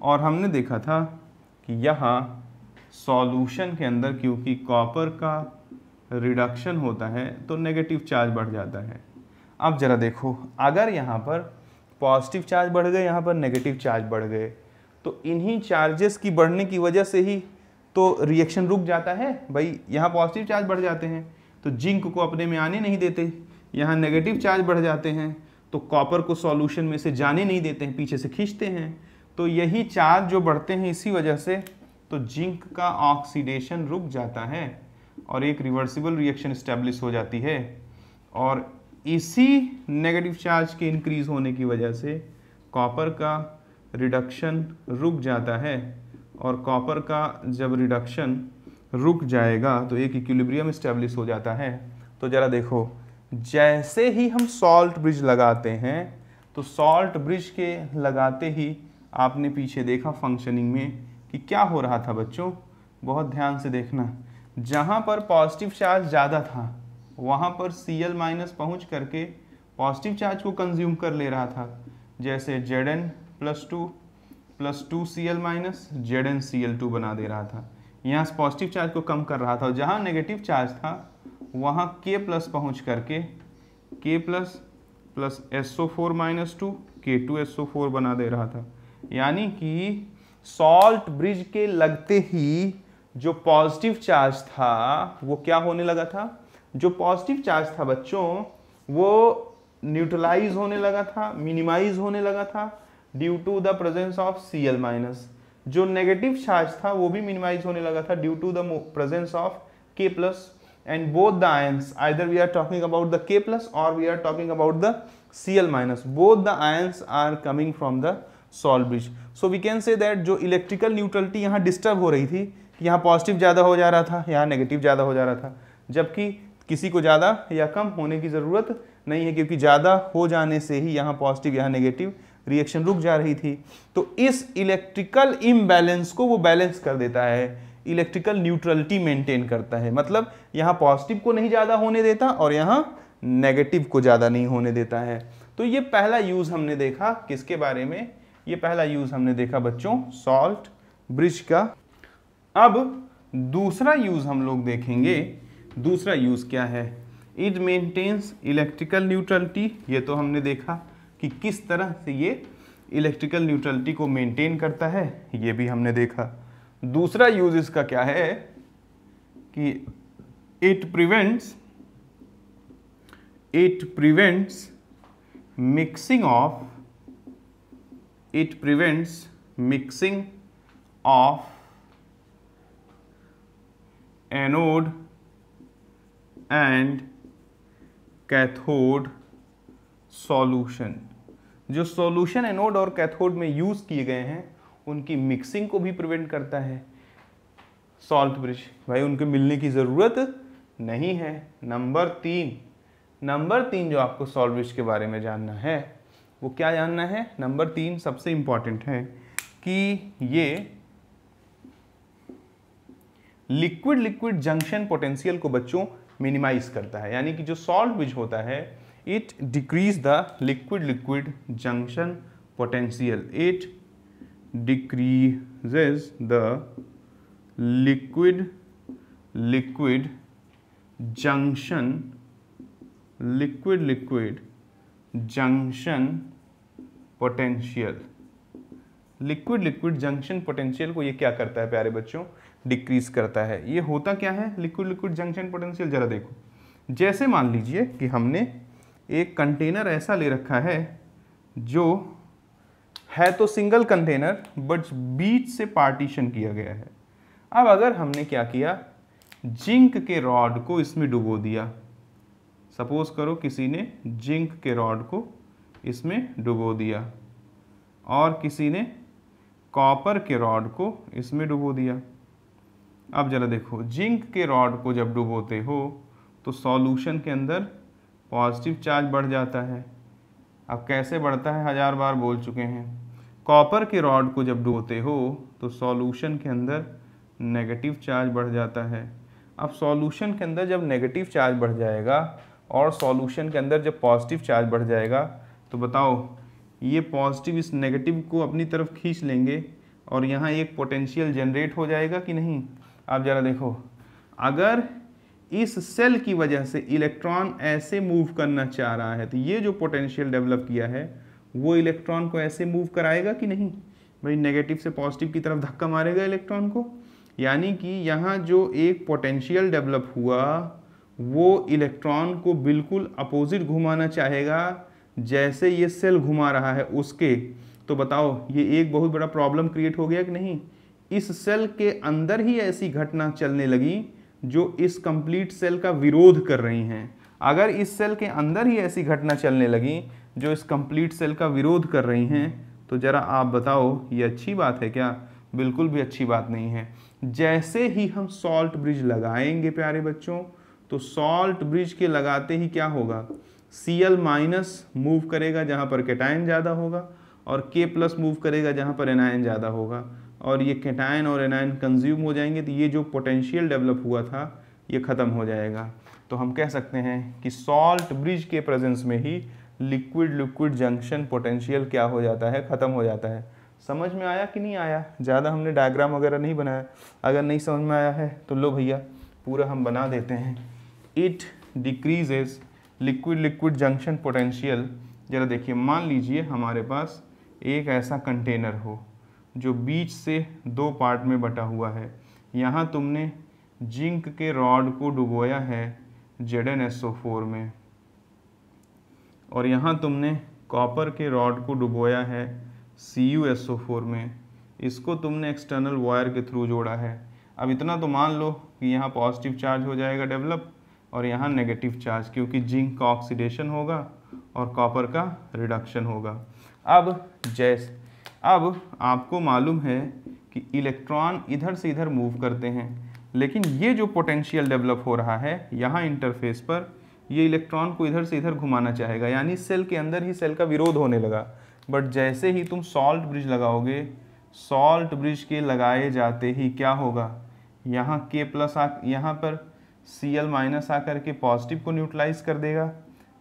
और हमने देखा था कि यहाँ सॉल्यूशन के अंदर क्योंकि कॉपर का रिडक्शन होता है तो नेगेटिव चार्ज बढ़ जाता है। अब जरा देखो, अगर यहाँ पर पॉजिटिव चार्ज बढ़ गए, यहाँ पर नेगेटिव चार्ज बढ़ गए, तो इन्हीं चार्जेस की बढ़ने की वजह से ही तो रिएक्शन रुक जाता है। भाई यहाँ पॉजिटिव चार्ज बढ़ जाते हैं तो जिंक को अपने में आने नहीं देते, यहाँ नेगेटिव चार्ज बढ़ जाते हैं तो कॉपर को सॉल्यूशन में से जाने नहीं देते हैं, पीछे से खींचते हैं। तो यही चार्ज जो बढ़ते हैं इसी वजह से तो जिंक का ऑक्सीडेशन रुक जाता है और एक रिवर्सिबल रिएक्शन एस्टेब्लिश हो जाती है, और इसी नेगेटिव चार्ज के इंक्रीज होने की वजह से कॉपर का रिडक्शन रुक जाता है, और कॉपर का जब रिडक्शन रुक जाएगा तो एक इक्विलिब्रियम एस्टेब्लिश हो जाता है। तो ज़रा देखो, जैसे ही हम सॉल्ट ब्रिज लगाते हैं तो सॉल्ट ब्रिज के लगाते ही आपने पीछे देखा फंक्शनिंग में कि क्या हो रहा था बच्चों, बहुत ध्यान से देखना। जहाँ पर पॉजिटिव चार्ज ज़्यादा था वहाँ पर Cl- पहुँच करके पॉजिटिव चार्ज को कंज्यूम कर ले रहा था, जैसे Zn+2 + 2Cl- ZnCl2 बना दे रहा था। यहाँ से पॉजिटिव चार्ज को कम कर रहा था, और जहाँ नेगेटिव चार्ज था वहाँ K+ पहुँच करके K+ + SO4-2 K2SO4 बना दे रहा था। यानी कि सॉल्ट ब्रिज के लगते ही जो पॉजिटिव चार्ज था वो क्या होने लगा था, जो पॉजिटिव चार्ज था बच्चों वो न्यूट्रलाइज होने लगा था, मिनिमाइज होने लगा था due to the presence of Cl-। जो नेगेटिव चार्ज था वो भी मिनिमाइज होने लगा था due to the presence of K+, and both the ions, either we are talking about the K+ or we are talking about the Cl-, both the ions are coming from the salt bridge. So we can say that जो electrical neutrality यहाँ disturb हो रही थी, यहाँ positive ज़्यादा हो जा रहा था, यहाँ नेगेटिव ज़्यादा हो जा रहा था, जबकि किसी को ज़्यादा या कम होने की ज़रूरत नहीं है, क्योंकि ज़्यादा हो जाने से ही यहाँ पॉजिटिव यहाँ नेगेटिव रिएक्शन रुक जा रही थी। तो इस इलेक्ट्रिकल इम्बैलेंस को वो बैलेंस कर देता है, इलेक्ट्रिकल न्यूट्रलिटी मेंटेन करता है, मतलब यहाँ पॉजिटिव को नहीं ज़्यादा होने देता और यहाँ नेगेटिव को ज़्यादा नहीं होने देता है। तो ये पहला यूज़ हमने देखा किसके बारे में, ये पहला यूज़ हमने देखा बच्चों सॉल्ट ब्रिज का। अब दूसरा यूज़ हम लोग देखेंगे। दूसरा यूज़ क्या है, इट मेंटेन्स इलेक्ट्रिकल न्यूट्रलिटी। ये तो हमने देखा कि किस तरह से ये इलेक्ट्रिकल न्यूट्रलिटी को मेंटेन करता है, ये भी हमने देखा। दूसरा यूज़ इसका क्या है कि it prevents mixing of anode and cathode solution. जो सॉल्यूशन एनोड और कैथोड में यूज़ किए गए हैं उनकी मिक्सिंग को भी प्रिवेंट करता है सॉल्ट ब्रिज। भाई उनके मिलने की ज़रूरत नहीं है। नंबर तीन जो आपको सॉल्ट ब्रिज के बारे में जानना है वो क्या जानना है, नंबर 3 सबसे इंपॉर्टेंट है कि ये लिक्विड जंक्शन पोटेंशियल को बच्चों मिनिमाइज करता है। यानी कि जो सॉल्ट ब्रिज होता है it decrease the liquid junction potential, it decreases the liquid junction potential. Liquid junction potential को ये क्या करता है प्यारे बच्चों, डिक्रीज करता है। ये होता क्या है लिक्विड जंक्शन पोटेंशियल, जरा देखो। जैसे मान लीजिए कि हमने एक कंटेनर ऐसा ले रखा है जो है तो सिंगल कंटेनर बट बीच से पार्टीशन किया गया है। अब अगर हमने क्या किया, जिंक के रॉड को इसमें डुबो दिया। सपोज करो किसी ने जिंक के रॉड को इसमें डुबो दिया और किसी ने कॉपर के रॉड को इसमें डुबो दिया। अब जरा देखो, जिंक के रॉड को जब डुबोते हो तो सॉल्यूशन के अंदर पॉजिटिव चार्ज बढ़ जाता है। अब कैसे बढ़ता है 1000 बार बोल चुके हैं। कॉपर के रॉड को जब डुबोते हो तो सॉल्यूशन के अंदर नेगेटिव चार्ज बढ़ जाता है। अब सॉल्यूशन के अंदर जब नेगेटिव चार्ज बढ़ जाएगा और सॉल्यूशन के अंदर जब पॉजिटिव चार्ज बढ़ जाएगा तो बताओ ये पॉजिटिव इस नेगेटिव को अपनी तरफ खींच लेंगे और यहाँ एक पोटेंशियल जनरेट हो जाएगा कि नहीं। आप ज़रा देखो, अगर इस सेल की वजह से इलेक्ट्रॉन ऐसे मूव करना चाह रहा है तो ये जो पोटेंशियल डेवलप किया है वो इलेक्ट्रॉन को ऐसे मूव कराएगा कि नहीं। भाई नेगेटिव से पॉजिटिव की तरफ धक्का मारेगा इलेक्ट्रॉन को। यानी कि यहाँ जो एक पोटेंशियल डेवलप हुआ वो इलेक्ट्रॉन को बिल्कुल अपोजिट घुमाना चाहेगा जैसे ये सेल घुमा रहा है उसके। तो बताओ ये एक बहुत बड़ा प्रॉब्लम क्रिएट हो गया कि नहीं। इस सेल के अंदर ही ऐसी घटना चलने लगी जो इस कंप्लीट सेल का विरोध कर रही हैं। अगर इस सेल के अंदर ही ऐसी घटना चलने लगी जो इस कंप्लीट सेल का विरोध कर रही हैं तो ज़रा आप बताओ ये अच्छी बात है क्या। बिल्कुल भी अच्छी बात नहीं है। जैसे ही हम सॉल्ट ब्रिज लगाएंगे प्यारे बच्चों तो सॉल्ट ब्रिज के लगाते ही क्या होगा, Cl माइनस मूव करेगा जहाँ पर कैटायन ज़्यादा होगा और K प्लस मूव करेगा जहाँ पर एनायन ज़्यादा होगा और ये कैटायन और एनायन कंज्यूम हो जाएंगे तो ये जो पोटेंशियल डेवलप हुआ था ये ख़त्म हो जाएगा। तो हम कह सकते हैं कि सॉल्ट ब्रिज के प्रेजेंस में ही लिक्विड जंक्शन पोटेंशियल क्या हो जाता है, ख़त्म हो जाता है। समझ में आया कि नहीं आया। ज़्यादा हमने डायग्राम वगैरह नहीं बनाया। अगर नहीं समझ में आया है तो लो भैया पूरा हम बना देते हैं। It decreases liquid junction potential. ज़रा देखिए, मान लीजिए हमारे पास एक ऐसा कंटेनर हो जो बीच से 2 पार्ट में बटा हुआ है। यहाँ तुमने जिंक के रॉड को डुबोया है ZnSO4 में और यहाँ तुमने कॉपर के रॉड को डुबोया है CuSO4 में। इसको तुमने एक्सटर्नल वायर के थ्रू जोड़ा है। अब इतना तो मान लो कि यहाँ पॉजिटिव चार्ज हो जाएगा डेवलप और यहाँ नेगेटिव चार्ज, क्योंकि जिंक का ऑक्सीडेशन होगा और कॉपर का रिडक्शन होगा। अब आपको मालूम है कि इलेक्ट्रॉन इधर से इधर मूव करते हैं, लेकिन ये जो पोटेंशियल डेवलप हो रहा है यहाँ इंटरफेस पर ये इलेक्ट्रॉन को इधर से इधर घुमाना चाहेगा, यानी सेल के अंदर ही सेल का विरोध होने लगा। बट जैसे ही तुम सॉल्ट ब्रिज लगाओगे, सॉल्ट ब्रिज के लगाए जाते ही क्या होगा, यहाँ के प्लस यहाँ पर Cl माइनस आकर के पॉजिटिव को न्यूट्रलाइज कर देगा,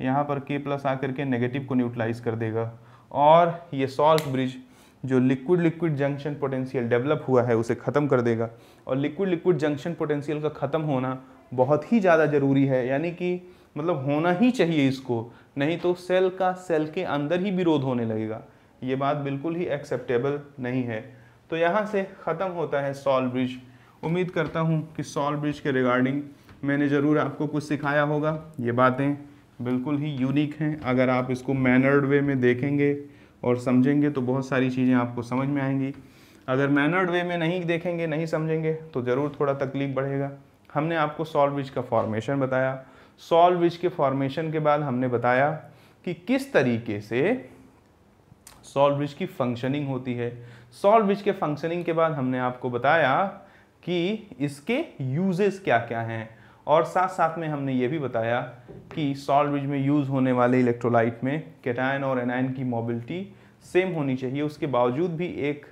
यहाँ पर के प्लस आकर के नेगेटिव को न्यूट्रलाइज कर देगा, और ये सॉल्ट ब्रिज जो liquid liquid junction potential develop हुआ है उसे ख़त्म कर देगा। और लिक्विड लिक्विड जंक्शन पोटेंशियल का ख़त्म होना बहुत ही ज़्यादा ज़रूरी है, यानी कि मतलब होना ही चाहिए इसको, नहीं तो सेल का सेल के अंदर ही विरोध होने लगेगा। ये बात बिल्कुल ही एक्सेप्टेबल नहीं है। तो यहाँ से ख़त्म होता है सॉल्ट ब्रिज। उम्मीद करता हूँ कि सॉल्ट ब्रिज के रिगार्डिंग मैंने ज़रूर आपको कुछ सिखाया होगा। ये बातें बिल्कुल ही यूनिक हैं, अगर आप इसको मैनर्ड वे में देखेंगे और समझेंगे तो बहुत सारी चीज़ें आपको समझ में आएंगी। अगर मैनर्ड वे में नहीं देखेंगे, नहीं समझेंगे तो ज़रूर थोड़ा तकलीफ बढ़ेगा। हमने आपको सॉल्ट ब्रिज का फॉर्मेशन बताया, सॉल्ट ब्रिज के फॉर्मेशन के बाद हमने बताया कि किस तरीके से सॉल्ट ब्रिज की फंक्शनिंग होती है। सॉल्ट ब्रिज के फंक्शनिंग के बाद हमने आपको बताया कि इसके यूजेस क्या क्या हैं, और साथ साथ में हमने ये भी बताया कि सॉल्ट ब्रिज में यूज़ होने वाले इलेक्ट्रोलाइट में कैटायन और एनायन की मोबिलिटी सेम होनी चाहिए। उसके बावजूद भी एक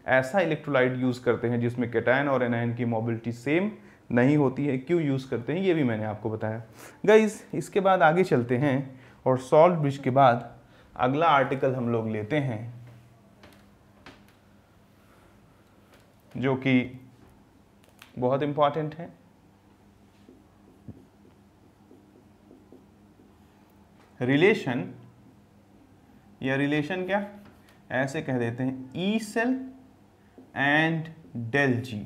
ऐसा इलेक्ट्रोलाइट यूज़ करते हैं जिसमें कैटायन और एनायन की मोबिलिटी सेम नहीं होती है। क्यों यूज़ करते हैं ये भी मैंने आपको बताया। गाइस, इसके बाद आगे चलते हैं और सॉल्ट ब्रिज के बाद अगला आर्टिकल हम लोग लेते हैं जो कि बहुत इंपॉर्टेंट है। रिलेशन, या रिलेशन क्या ऐसे कह देते हैं, ई सेल एंड डेल जी,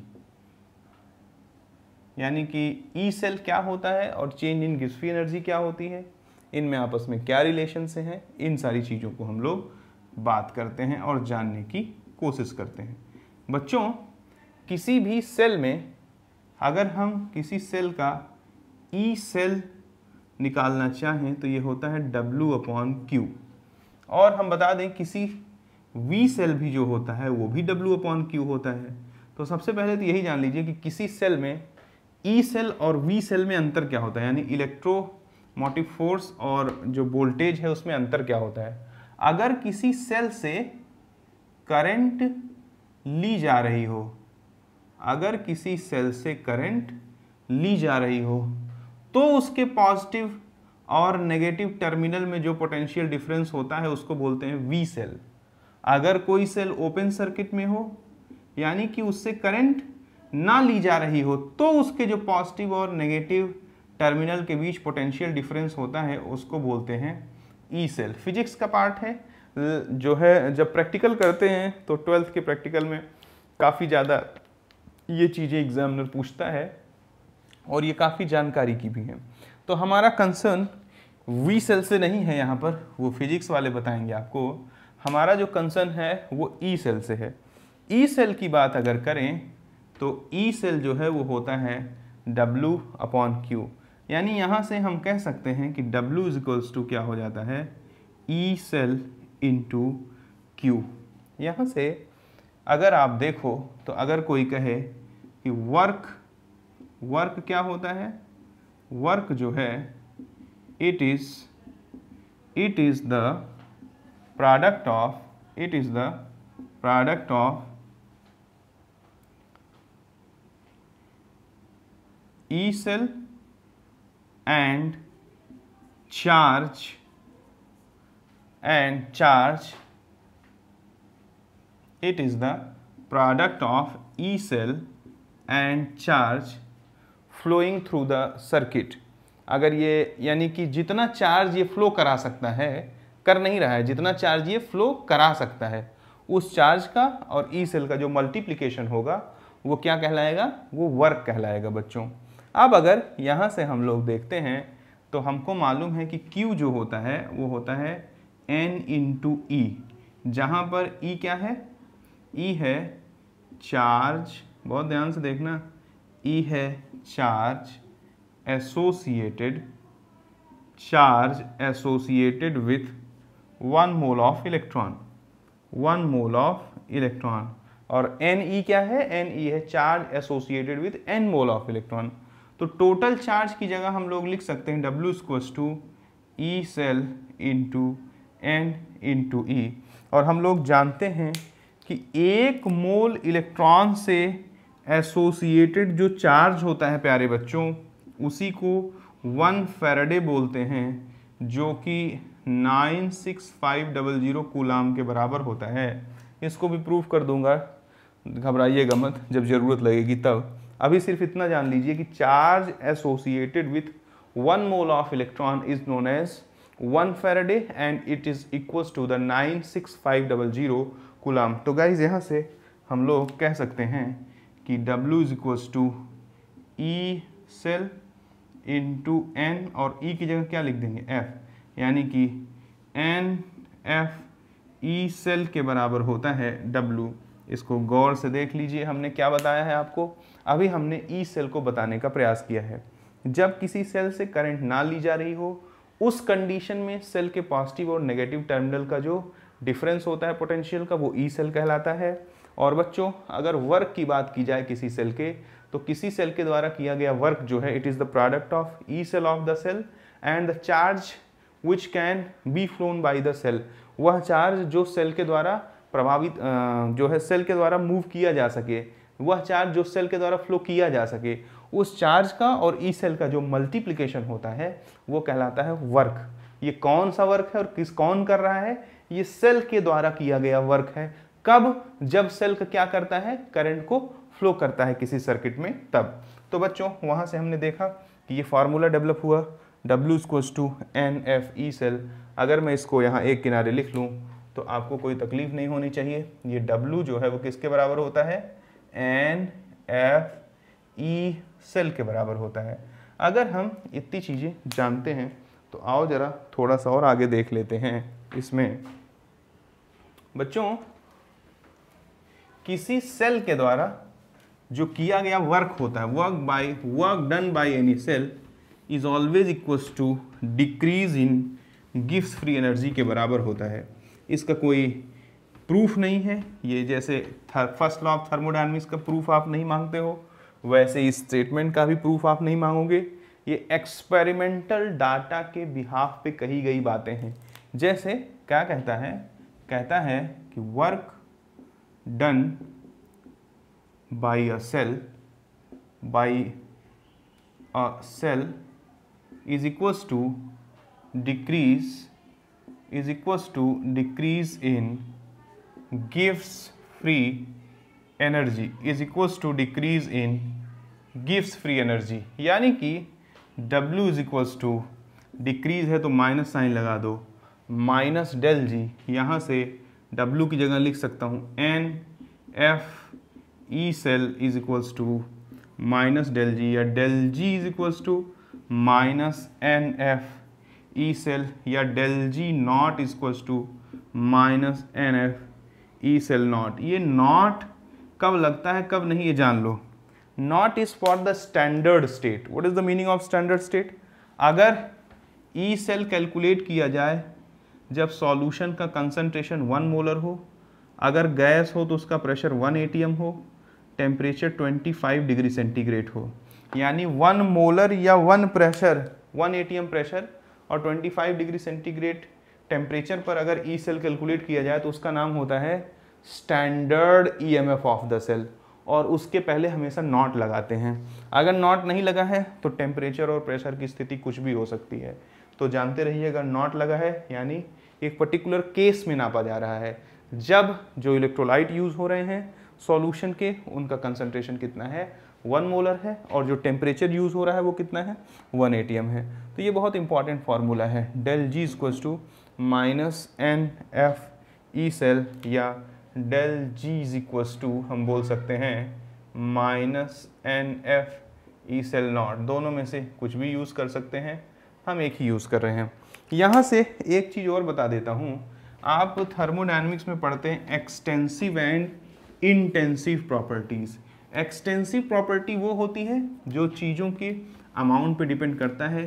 यानी कि ई सेल क्या होता है और change in Gibbs free energy क्या होती है, इनमें आपस में क्या रिलेशन से हैं, इन सारी चीज़ों को हम लोग बात करते हैं और जानने की कोशिश करते हैं। बच्चों, किसी भी सेल में अगर हम किसी सेल का ई सेल निकालना चाहें तो ये होता है W/Q, और हम बता दें किसी V सेल भी जो होता है वो भी W/Q होता है। तो सबसे पहले तो यही जान लीजिए कि किसी सेल में E सेल और V सेल में अंतर क्या होता है, यानी इलेक्ट्रोमोटिव फोर्स और जो वोल्टेज है उसमें अंतर क्या होता है। अगर किसी सेल से करंट ली जा रही हो, अगर किसी सेल से करंट ली जा रही हो तो उसके पॉजिटिव और नेगेटिव टर्मिनल में जो पोटेंशियल डिफरेंस होता है उसको बोलते हैं वी सेल। अगर कोई सेल ओपन सर्किट में हो, यानी कि उससे करंट ना ली जा रही हो, तो उसके जो पॉजिटिव और नेगेटिव टर्मिनल के बीच पोटेंशियल डिफरेंस होता है उसको बोलते हैं ई सेल। फिजिक्स का पार्ट है जो है, जब प्रैक्टिकल करते हैं तो 12th के प्रैक्टिकल में काफ़ी ज़्यादा ये चीज़ें एग्जामिनर पूछता है और ये काफ़ी जानकारी की भी है। तो हमारा कंसर्न वी सेल से नहीं है, यहाँ पर वो फिजिक्स वाले बताएंगे आपको। हमारा जो कंसर्न है वो ई सेल से है। ई सेल की बात अगर करें तो ई सेल जो है वो होता है W/Q, यानी यहाँ से हम कह सकते हैं कि W = क्या हो जाता है, ई सेल इंटू Q। यहाँ से अगर आप देखो तो अगर कोई कहे कि वर्क क्या होता है, वर्क जो है it is the product of E cell and charge it is the product of E cell and charge flowing through the circuit। अगर ये यानी कि जितना चार्ज ये फ्लो करा सकता है, कर नहीं रहा है, जितना चार्ज ये फ्लो करा सकता है उस चार्ज का और ई सेल का जो मल्टीप्लिकेशन होगा वो क्या कहलाएगा, वो वर्क कहलाएगा बच्चों। अब अगर यहाँ से हम लोग देखते हैं तो हमको मालूम है कि Q जो होता है वो होता है N/E, जहाँ पर E क्या है, E है चार्ज, बहुत ध्यान से देखना, E है charge associated with 1 mole of electron, 1 mole of electron. और Ne क्या है, Ne है charge associated with n mole of electron. तो टोटल चार्ज की जगह हम लोग लिख सकते हैं W equals to E cell into N into E. और हम लोग जानते हैं कि 1 मोल इलेक्ट्रॉन से एसोसिएटेड जो चार्ज होता है प्यारे बच्चों, उसी को 1 फैराडे बोलते हैं, जो कि 96500 कूलाम के बराबर होता है। इसको भी प्रूफ कर दूंगा, घबराइएगा मत, जब ज़रूरत लगेगी तब। अभी सिर्फ इतना जान लीजिए कि charge associated with 1 mole of electron is known as 1 faraday and it is equals to the 96500 coulomb. तो गाइज यहाँ से हम लोग कह सकते हैं कि W is equals to E cell into n, और ई की जगह क्या लिख देंगे F, यानी कि एन एफ ई सेल के बराबर होता है W। इसको गौर से देख लीजिए, हमने क्या बताया है आपको। अभी हमने ई सेल को बताने का प्रयास किया है। जब किसी सेल से करंट ना ली जा रही हो, उस कंडीशन में सेल के पॉजिटिव और नेगेटिव टर्मिनल का जो डिफरेंस होता है पोटेंशियल का, वो ई सेल कहलाता है। और बच्चों, अगर वर्क की बात की जाए किसी सेल के, तो किसी सेल के द्वारा किया गया वर्क जो है, it is the product of E cell of the cell and the charge which can be flown by the cell. वह चार्ज जो सेल के द्वारा प्रभावित जो है सेल के द्वारा मूव किया जा सके, वह चार्ज जो सेल के द्वारा फ्लो किया जा सके, उस चार्ज का और ई सेल का जो मल्टीप्लिकेशन होता है वो कहलाता है वर्क। ये कौन सा वर्क है और कौन कर रहा है? ये सेल के द्वारा किया गया वर्क है। कब? जब सेल का क्या करता है, करंट को फ्लो करता है किसी सर्किट में, तब। तो बच्चों, वहां से हमने देखा कि ये फार्मूला डेवलप हुआ, W equals to n F E cell. अगर मैं इसको यहाँ एक किनारे लिख लूँ तो आपको कोई तकलीफ नहीं होनी चाहिए। ये W जो है वो किसके बराबर होता है? एन एफ ई सेल के बराबर होता है। अगर हम इतनी चीज़ें जानते हैं तो आओ जरा थोड़ा सा और आगे देख लेते हैं। इसमें बच्चों, किसी सेल के द्वारा जो किया गया वर्क होता है, work done by any cell is always equals to decrease in गिव्स फ्री एनर्जी के बराबर होता है। इसका कोई प्रूफ नहीं है। ये जैसे फर्स्ट लॉ ऑफ थर्मोडायनामिक्स का प्रूफ आप नहीं मांगते हो, वैसे इस स्टेटमेंट का भी प्रूफ आप नहीं मांगोगे। ये एक्सपेरिमेंटल डाटा के बिहाफ पे कही गई बातें हैं। जैसे क्या कहता है? कहता है कि work done by a cell is equals to decrease in gives free energy is equals to decrease in gives free energy। यानी कि W is equals to decrease है तो माइनस साइन लगा दो, माइनस डेल जी। यहाँ से W की जगह लिख सकता हूँ N F E cell is equals to minus del G, या del G is equals to minus N F E cell, या del G naught is equals to minus N F E cell naught. ये naught कब लगता है कब नहीं ये जान लो। Naught is for the standard state. What is the meaning of standard state? अगर ई सेल कैलकुलेट किया जाए जब सॉल्यूशन का कंसंट्रेशन 1 मोलर हो, अगर गैस हो तो उसका प्रेशर 1 atm हो, टेम्परेचर 25 डिग्री सेंटीग्रेड हो, यानी 1 मोलर या 1 atm प्रेशर और 25 डिग्री सेंटीग्रेड टेम्परेचर पर अगर ई सेल कैलकुलेट किया जाए तो उसका नाम होता है standard EMF of the cell. और उसके पहले हमेशा नॉट लगाते हैं। अगर नॉट नहीं लगा है तो टेम्परेचर और प्रेशर की स्थिति कुछ भी हो सकती है। तो जानते रहिए, अगर नॉट लगा है यानी एक पर्टिकुलर केस में नापा जा रहा है, जब जो इलेक्ट्रोलाइट यूज हो रहे हैं सॉल्यूशन के, उनका कंसंट्रेशन कितना है, 1 मोलर है, और जो टेम्परेचर यूज हो रहा है वो कितना है, 1 atm है। तो ये बहुत इंपॉर्टेंट फार्मूला है, del G equals to minus N F E cell, या del G is equals to हम बोल सकते हैं minus N F E cell naught. दोनों में से कुछ भी यूज़ कर सकते हैं, हम एक ही यूज़ कर रहे हैं। यहाँ से एक चीज़ और बता देता हूँ, आप थर्मोडायनेमिक्स में पढ़ते हैं extensive and intensive properties. Extensive property वो होती है जो चीज़ों के अमाउंट पे डिपेंड करता है,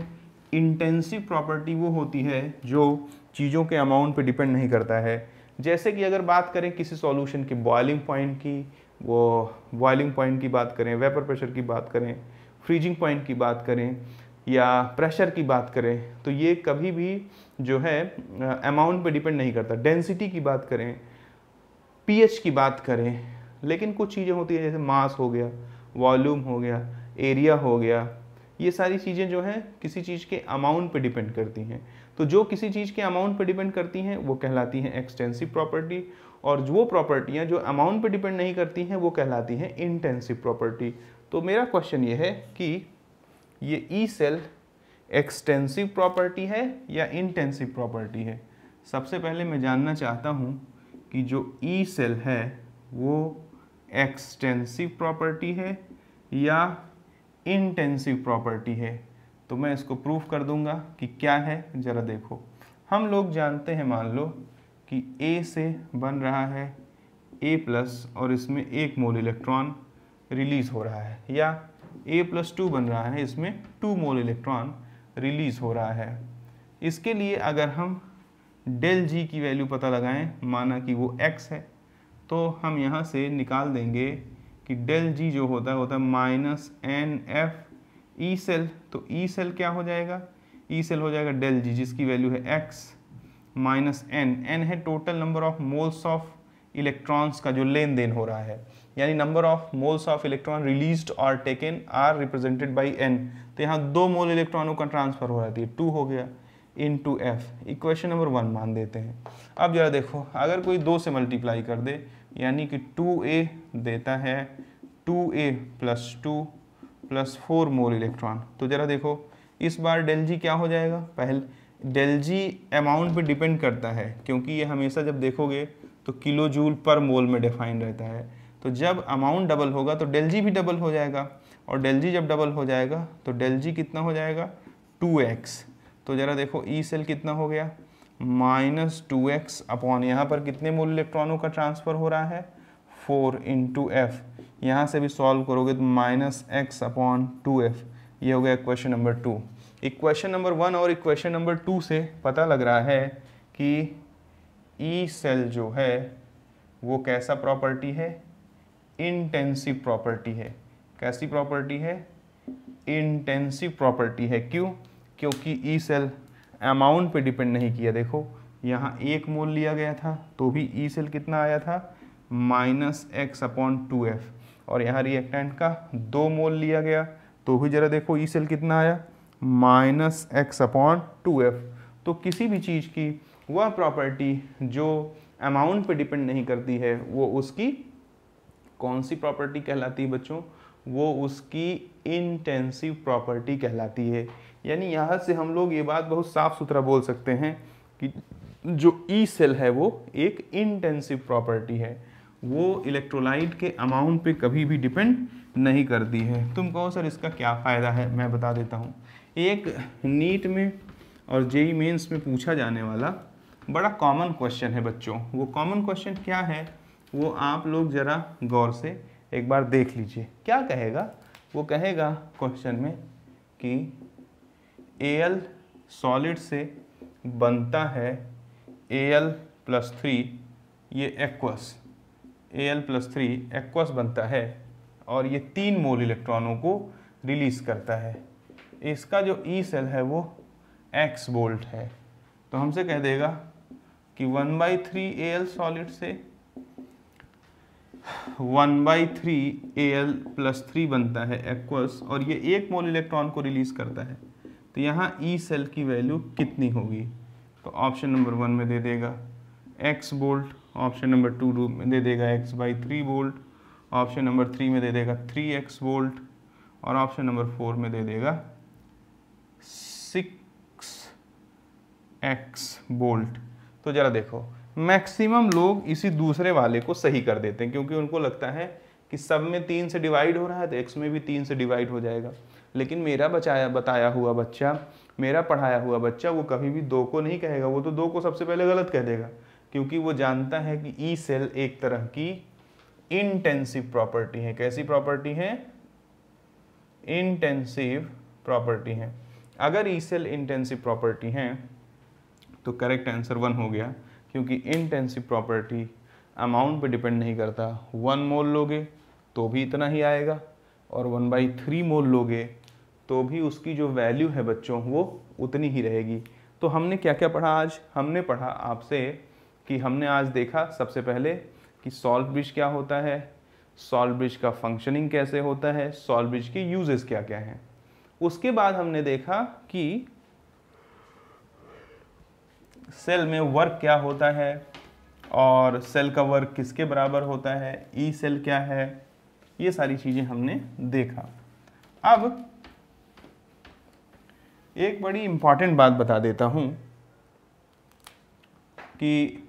इंटेंसिव प्रॉपर्टी वो होती है जो चीज़ों के अमाउंट पे डिपेंड नहीं करता है। जैसे कि अगर बात करें किसी सॉल्यूशन की बॉइलिंग पॉइंट की, वो बॉइलिंग पॉइंट की बात करें, वेपर प्रेशर की बात करें, फ्रीजिंग पॉइंट की बात करें या प्रेशर की बात करें, तो ये कभी भी जो है अमाउंट पे डिपेंड नहीं करता। डेंसिटी की बात करें, पीएच की बात करें, लेकिन कुछ चीज़ें होती हैं जैसे मास हो गया, वॉल्यूम हो गया, एरिया हो गया, ये सारी चीज़ें जो हैं किसी चीज़ के अमाउंट पे डिपेंड करती हैं। तो जो किसी चीज़ के अमाउंट पे डिपेंड करती हैं वो कहलाती हैं एक्सटेंसिव प्रॉपर्टी, और वो प्रॉपर्टियाँ जो अमाउंट पे डिपेंड नहीं करती हैं वो कहलाती हैं इंटेंसिव प्रॉपर्टी। तो मेरा क्वेश्चन ये है कि ये ई सेल एक्सटेंसिव प्रॉपर्टी है या इंटेंसिव प्रॉपर्टी है। सबसे पहले मैं जानना चाहता हूँ कि जो ई सेल है वो एक्सटेंसिव प्रॉपर्टी है या इंटेंसिव प्रॉपर्टी है। तो मैं इसको प्रूफ कर दूंगा कि क्या है, ज़रा देखो। हम लोग जानते हैं, मान लो कि A से बन रहा है A+ और इसमें 1 मोल इलेक्ट्रॉन रिलीज़ हो रहा है, या A+2 बन रहा है, इसमें 2 मोल इलेक्ट्रॉन रिलीज़ हो रहा है। इसके लिए अगर हम डेल जी की वैल्यू पता लगाएं, माना कि वो x है, तो हम यहाँ से निकाल देंगे कि डेल जी जो होता है -NF ई सेल। तो ई सेल क्या हो जाएगा, ई सेल हो जाएगा डेल जी जिसकी वैल्यू है x माइनस n है total number of moles of electrons का जो लेन देन हो रहा है, यानी number of moles of electron released और taken are represented by n। तो यहाँ 2 मोल इलेक्ट्रॉनों का ट्रांसफर हो रहा है, 2 हो गया इनटू f। इक्वेशन नंबर 1 मान देते हैं। अब जरा देखो, अगर कोई 2 से मल्टीप्लाई कर दे यानी कि 2a देता है 2a + 2 + 4 मोल इलेक्ट्रॉन। तो जरा देखो इस बार डेल जी क्या हो जाएगा, पहले डेल जी अमाउंट पे डिपेंड करता है क्योंकि ये हमेशा जब देखोगे तो किलो जूल पर मोल में डिफाइन रहता है। तो जब अमाउंट डबल होगा तो डेल जी भी डबल हो जाएगा, और डेल जी जब डबल हो जाएगा तो डेल जी कितना हो जाएगा 2x। तो ज़रा देखो ई सेल कितना हो गया -2x अपॉन यहाँ पर कितने मोल इलेक्ट्रॉनों का ट्रांसफ़र हो रहा है 4 × f। यहाँ से भी सॉल्व करोगे तो -x/2f। ये हो गया इक्वेशन नंबर 2। इक्वेशन नंबर 1 और इक्वेशन नंबर 2 से पता लग रहा है कि ई सेल जो है वो कैसा प्रॉपर्टी है, इंटेंसिव प्रॉपर्टी है। कैसी प्रॉपर्टी है, इंटेंसिव प्रॉपर्टी है। क्यों, क्योंकि ई सेल अमाउंट पे डिपेंड नहीं किया। देखो यहाँ 1 मोल लिया गया था तो भी ई सेल कितना आया था -x/2f, और यहाँ रिएक्टेंट का 2 मोल लिया गया तो भी जरा देखो ई सेल कितना आया -x/2f। तो किसी भी चीज़ की वह प्रॉपर्टी जो अमाउंट पे डिपेंड नहीं करती है वो उसकी कौन सी प्रॉपर्टी कहलाती है बच्चों, वो उसकी इंटेंसिव प्रॉपर्टी कहलाती है। यानी यहाँ से हम लोग ये बात बहुत साफ सुथरा बोल सकते हैं कि जो ई सेल है वो एक इंटेंसिव प्रॉपर्टी है, वो इलेक्ट्रोलाइट के अमाउंट पे कभी भी डिपेंड नहीं करती है। तुम कहो सर इसका क्या फ़ायदा है, मैं बता देता हूँ। एक नीट में और जेईई मेंस में पूछा जाने वाला बड़ा कॉमन क्वेश्चन है बच्चों। वो कॉमन क्वेश्चन क्या है वो आप लोग ज़रा गौर से एक बार देख लीजिए। क्या कहेगा, वो कहेगा क्वेश्चन में कि Al सॉलिड से बनता है Al+3, ये एक्वस Al+3 एक्वस बनता है और ये 3 मोल इलेक्ट्रॉनों को रिलीज़ करता है। इसका जो ई सेल है वो x वोल्ट है। तो हमसे कह देगा कि 1/3 Al सॉलिड से 1/3 Al+3 बनता है एक्वस, और ये 1 मोल इलेक्ट्रॉन को रिलीज़ करता है। तो यहाँ ई सेल की वैल्यू कितनी होगी, तो ऑप्शन नंबर 1 में दे देगा x वोल्ट, ऑप्शन नंबर 2 में दे देगा x/3 वोल्ट, ऑप्शन नंबर 3 में दे देगा 3x वोल्ट, और ऑप्शन नंबर 4 में दे देगा 6x वोल्ट। तो ज़रा देखो मैक्सिमम लोग इसी दूसरे वाले को सही कर देते हैं क्योंकि उनको लगता है कि सब में 3 से डिवाइड हो रहा है तो x में भी 3 से डिवाइड हो जाएगा। लेकिन मेरा बताया हुआ बच्चा, मेरा पढ़ाया हुआ बच्चा वो कभी भी 2 को नहीं कहेगा, वो तो 2 को सबसे पहले गलत कह देगा क्योंकि वो जानता है कि ई सेल एक तरह की इंटेंसिव प्रॉपर्टी है। कैसी प्रॉपर्टी है, इंटेंसिव प्रॉपर्टी है। अगर ई सेल इंटेंसिव प्रॉपर्टी है तो करेक्ट आंसर 1 हो गया, क्योंकि इंटेंसिव प्रॉपर्टी अमाउंट पे डिपेंड नहीं करता। 1 मोल लोगे तो भी इतना ही आएगा और 1/3 मोल लोगे तो भी उसकी जो वैल्यू है बच्चों वो उतनी ही रहेगी। तो हमने क्या क्या पढ़ा आज? हमने पढ़ा आपसे कि हमने आज देखा सबसे पहले कि सॉल्ट ब्रिज क्या होता है, सॉल्ट ब्रिज का फंक्शनिंग कैसे होता है, सॉल्ट ब्रिज के यूजेस क्या क्या हैं। उसके बाद हमने देखा कि सेल में वर्क क्या होता है और सेल का वर्क किसके बराबर होता है, ई सेल क्या है, ये सारी चीजें हमने देखा। अब एक बड़ी इंपॉर्टेंट बात बता देता हूं कि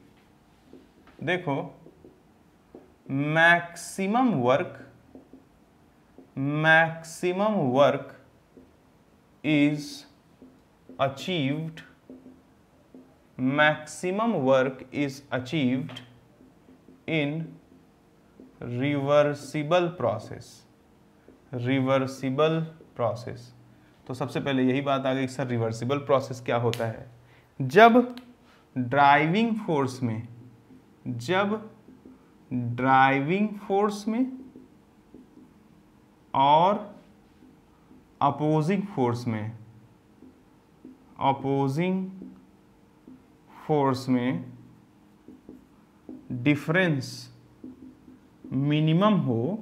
देखो, maximum work is achieved in reversible process. तो सबसे पहले यही बात आ गई सर, रिवर्सिबल प्रोसेस क्या होता है? जब ड्राइविंग फोर्स में और अपोजिंग फोर्स में डिफरेंस मिनिमम हो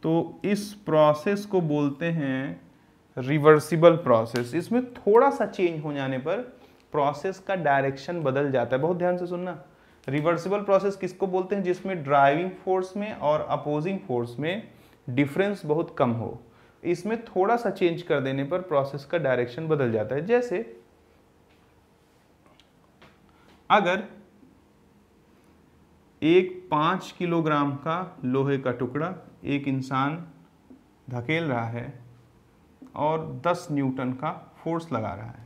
तो इस प्रोसेस को बोलते हैं रिवर्सिबल प्रोसेस। इसमें थोड़ा सा चेंज हो जाने पर प्रोसेस का डायरेक्शन बदल जाता है। बहुत ध्यान से सुनना, रिवर्सिबल प्रोसेस किसको बोलते हैं? जिसमें ड्राइविंग फोर्स में और अपोजिंग फोर्स में डिफरेंस बहुत कम हो। इसमें थोड़ा सा चेंज कर देने पर प्रोसेस का डायरेक्शन बदल जाता है। जैसे अगर एक 5 किलोग्राम का लोहे का टुकड़ा एक इंसान धकेल रहा है और 10 न्यूटन का फोर्स लगा रहा है,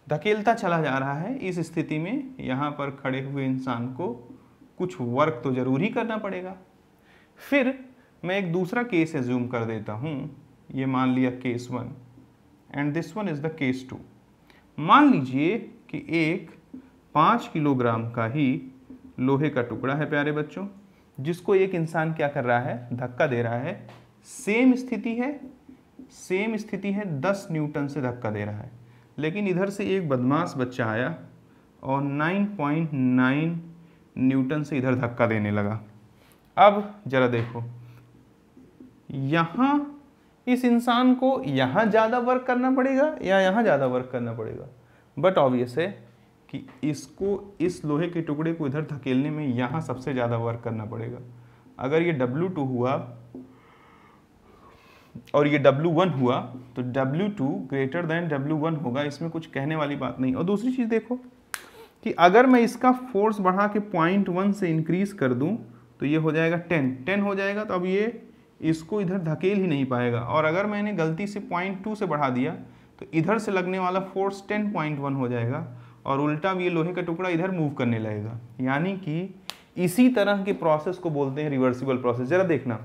धकेलता चला जा रहा है। इस स्थिति में यहाँ पर खड़े हुए इंसान को कुछ वर्क तो जरूर ही करना पड़ेगा। फिर मैं एक दूसरा केस एज्यूम कर देता हूँ, ये मान लिया case 1 and this one is the case 2। मान लीजिए कि एक 5 किलोग्राम का ही लोहे का टुकड़ा है प्यारे बच्चों, जिसको एक इंसान क्या कर रहा है? धक्का दे रहा है। सेम स्थिति है 10 न्यूटन से धक्का दे रहा है, लेकिन इधर से एक बदमाश बच्चा आया और 9.9 न्यूटन से इधर धक्का देने लगा। अब जरा देखो, यहाँ इस इंसान को यहाँ ज़्यादा वर्क करना पड़ेगा या यहाँ ज़्यादा वर्क करना पड़ेगा? बट ऑब्वियस है कि इसको, इस लोहे के टुकड़े को इधर धकेलने में यहाँ सबसे ज़्यादा वर्क करना पड़ेगा। अगर ये W2 हुआ और ये W1 हुआ तो W2 ग्रेटर देन W1 होगा, इसमें कुछ कहने वाली बात नहीं। और दूसरी चीज़ देखो कि अगर मैं इसका फोर्स बढ़ा के 0.1 से इंक्रीज कर दूं तो ये हो जाएगा 10 हो जाएगा। तो अब ये इसको इधर धकेल ही नहीं पाएगा। और अगर मैंने गलती से 0.2 से बढ़ा दिया तो इधर से लगने वाला फोर्स 10.1 हो जाएगा और उल्टा भी ये लोहे का टुकड़ा इधर मूव करने लगेगा। यानी कि इसी तरह के प्रोसेस को बोलते हैं रिवर्सिबल प्रोसेस। जरा देखना,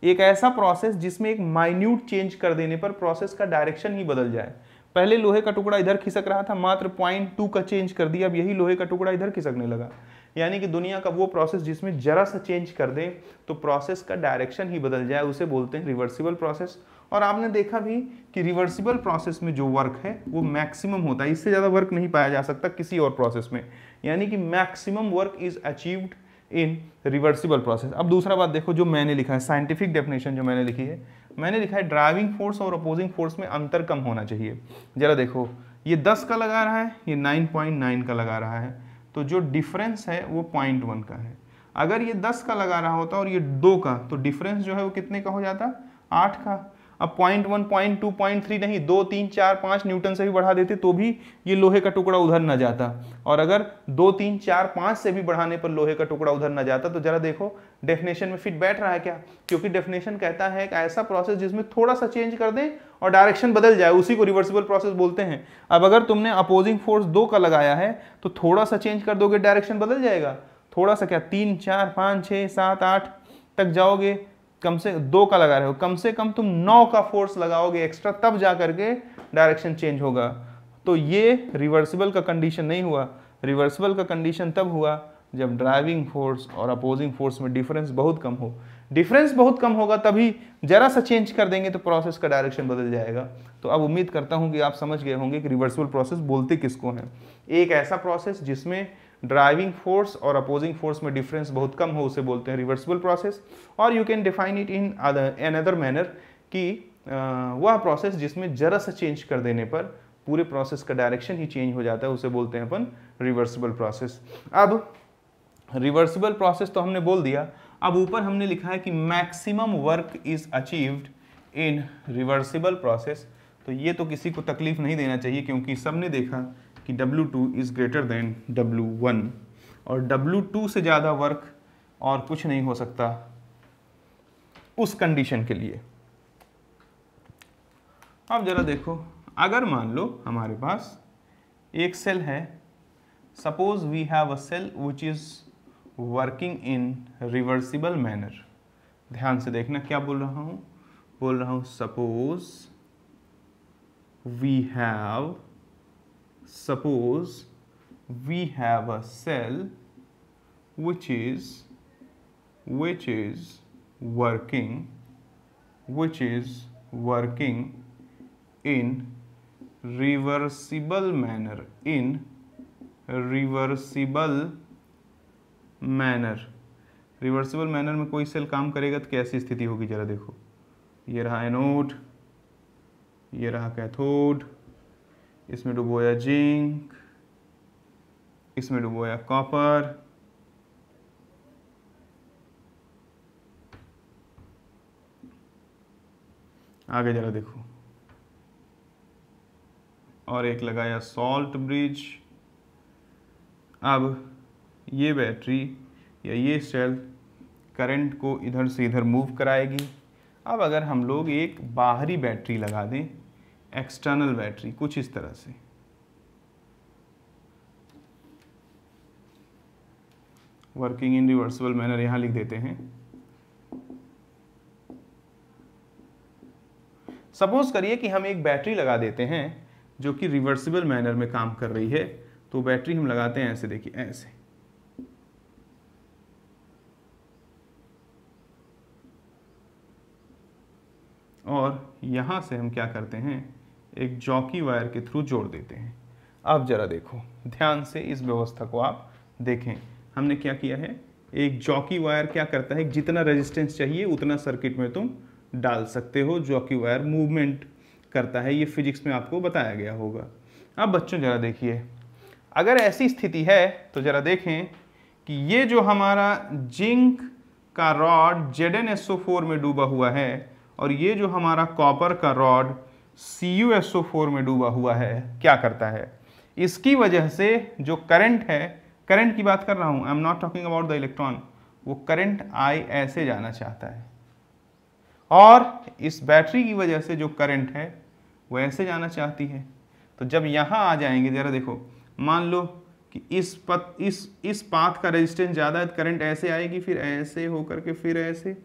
एक ऐसा प्रोसेस जिसमें एक माइन्यूट चेंज कर देने पर प्रोसेस का डायरेक्शन ही बदल जाए। पहले लोहे का टुकड़ा इधर खिसक रहा था, मात्र 0.2 का चेंज कर दिया, अब यही लोहे का टुकड़ा इधर खिसकने लगा। यानी कि दुनिया का वो प्रोसेस जिसमें जरा सा चेंज कर दे तो प्रोसेस का डायरेक्शन ही बदल जाए, उसे बोलते हैं रिवर्सिबल प्रोसेस। और आपने देखा भी कि रिवर्सिबल प्रोसेस में जो वर्क है वो मैक्सिमम होता है, इससे ज़्यादा वर्क नहीं पाया जा सकता किसी और प्रोसेस में। यानी कि maximum work is achieved in reversible process. अब दूसरा बात देखो जो मैंने लिखा है, साइंटिफिक डेफिनेशन जो मैंने लिखी है, मैंने लिखा है ड्राइविंग फोर्स और अपोजिंग फोर्स में अंतर कम होना चाहिए। जरा देखो, ये 10 का लगा रहा है, ये 9.9 का लगा रहा है, तो जो डिफरेंस है वो 0.1 का है। अगर ये 10 का लगा रहा होता और ये 2 का, तो डिफरेंस जो है वो कितने का हो जाता? 8 का। अब 0.1, 0.2, 0.3 नहीं, 2, 3, 4, 5 न्यूटन से भी बढ़ा देते तो भी ये लोहे का टुकड़ा उधर न जाता। और अगर 2, 3, 4, 5 से भी बढ़ाने पर लोहे का टुकड़ा उधर न जाता, तो जरा देखो डेफिनेशन में फिट बैठ रहा है क्या? क्योंकि डेफिनेशन कहता है कि ऐसा प्रोसेस जिसमें थोड़ा सा चेंज कर दें और डायरेक्शन बदल जाए, उसी को रिवर्सिबल प्रोसेस बोलते हैं। अब अगर तुमने अपोजिंग फोर्स 2 का लगाया है तो थोड़ा सा चेंज कर दोगे, डायरेक्शन बदल जाएगा। थोड़ा सा क्या, 3, 4, 5, 6, 7, 8 तक जाओगे, कम से 2 का लगा रहे हो, कम से कम तुम 9 का फोर्स लगाओगे एक्स्ट्रा, तब जा करके डायरेक्शन चेंज होगा। तो ये रिवर्सिबल का कंडीशन नहीं हुआ। रिवर्सिबल का कंडीशन तब हुआ जब ड्राइविंग फोर्स और अपोजिंग फोर्स में डिफरेंस बहुत कम हो। डिफरेंस बहुत कम होगा तभी जरा सा चेंज कर देंगे तो प्रोसेस का डायरेक्शन बदल जाएगा। तो अब उम्मीद करता हूं कि आप समझ गए होंगे कि रिवर्सिबल प्रोसेस बोलते किसको हैं। एक ऐसा प्रोसेस जिसमें ड्राइविंग फोर्स और अपोजिंग फोर्स में डिफरेंस बहुत कम हो उसे बोलते हैं रिवर्सिबल प्रोसेस। और you can define it in another manner कि वह प्रोसेस जिसमें जरा सा चेंज कर देने पर पूरे प्रोसेस का डायरेक्शन ही चेंज हो जाता है, उसे बोलते हैं अपन रिवर्सिबल प्रोसेस। अब रिवर्सिबल प्रोसेस तो हमने बोल दिया। अब ऊपर हमने लिखा है कि maximum work is achieved in reversible process. तो ये तो किसी को तकलीफ नहीं देना चाहिए क्योंकि सबने देखा कि W2 is greater than W1 और W2 से ज़्यादा वर्क और कुछ नहीं हो सकता उस कंडीशन के लिए। अब जरा देखो, अगर मान लो हमारे पास एक सेल है, suppose we have a cell which is working in reversible manner. ध्यान से देखना क्या बोल रहा हूं, suppose we have a cell which is working in reversible manner, reversible manner में कोई सेल काम करेगा तो कैसी स्थिति होगी जरा देखो। ये रहा एनोड, ये रहा कैथोड, इसमें डुबोया जिंक, इसमें डुबोया कॉपर, आगे जरा देखो, और एक लगाया सॉल्ट ब्रिज। अब ये बैटरी या ये सेल करंट को इधर से इधर मूव कराएगी। अब अगर हम लोग एक बाहरी बैटरी लगा दें, एक्सटर्नल बैटरी, कुछ इस तरह से, वर्किंग इन रिवर्सिबल मैनर यहां लिख देते हैं। सपोज करिए कि हम एक बैटरी लगा देते हैं जो कि रिवर्सिबल मैनर में काम कर रही है। तो बैटरी हम लगाते हैं ऐसे, देखिए ऐसे, और यहां से हम क्या करते हैं, एक जॉकी वायर के थ्रू जोड़ देते हैं। अब जरा देखो, ध्यान से इस व्यवस्था को आप देखें। हमने क्या किया है, एक जॉकी वायर क्या करता है, जितना रेजिस्टेंस चाहिए उतना सर्किट में तुम डाल सकते हो। जॉकी वायर मूवमेंट करता है, ये फिजिक्स में आपको बताया गया होगा। अब बच्चों जरा देखिए, अगर ऐसी स्थिति है तो जरा देखें कि ये जो हमारा जिंक का रॉड ZnSO4 में डूबा हुआ है और ये जो हमारा कॉपर का रॉड CuSO4 में डूबा हुआ है, क्या करता है, इसकी वजह से जो करंट है, करंट की बात कर रहा हूं, I am not talking about the electron, वो करंट I ऐसे जाना चाहता है, और इस बैटरी की वजह से जो करंट है वो ऐसे जाना चाहती है। तो जब यहाँ आ जाएंगे, जरा देखो, मान लो कि इस पाथ का रेजिस्टेंस ज़्यादा है, करंट ऐसे आएगी, फिर ऐसे होकर के फिर ऐसे,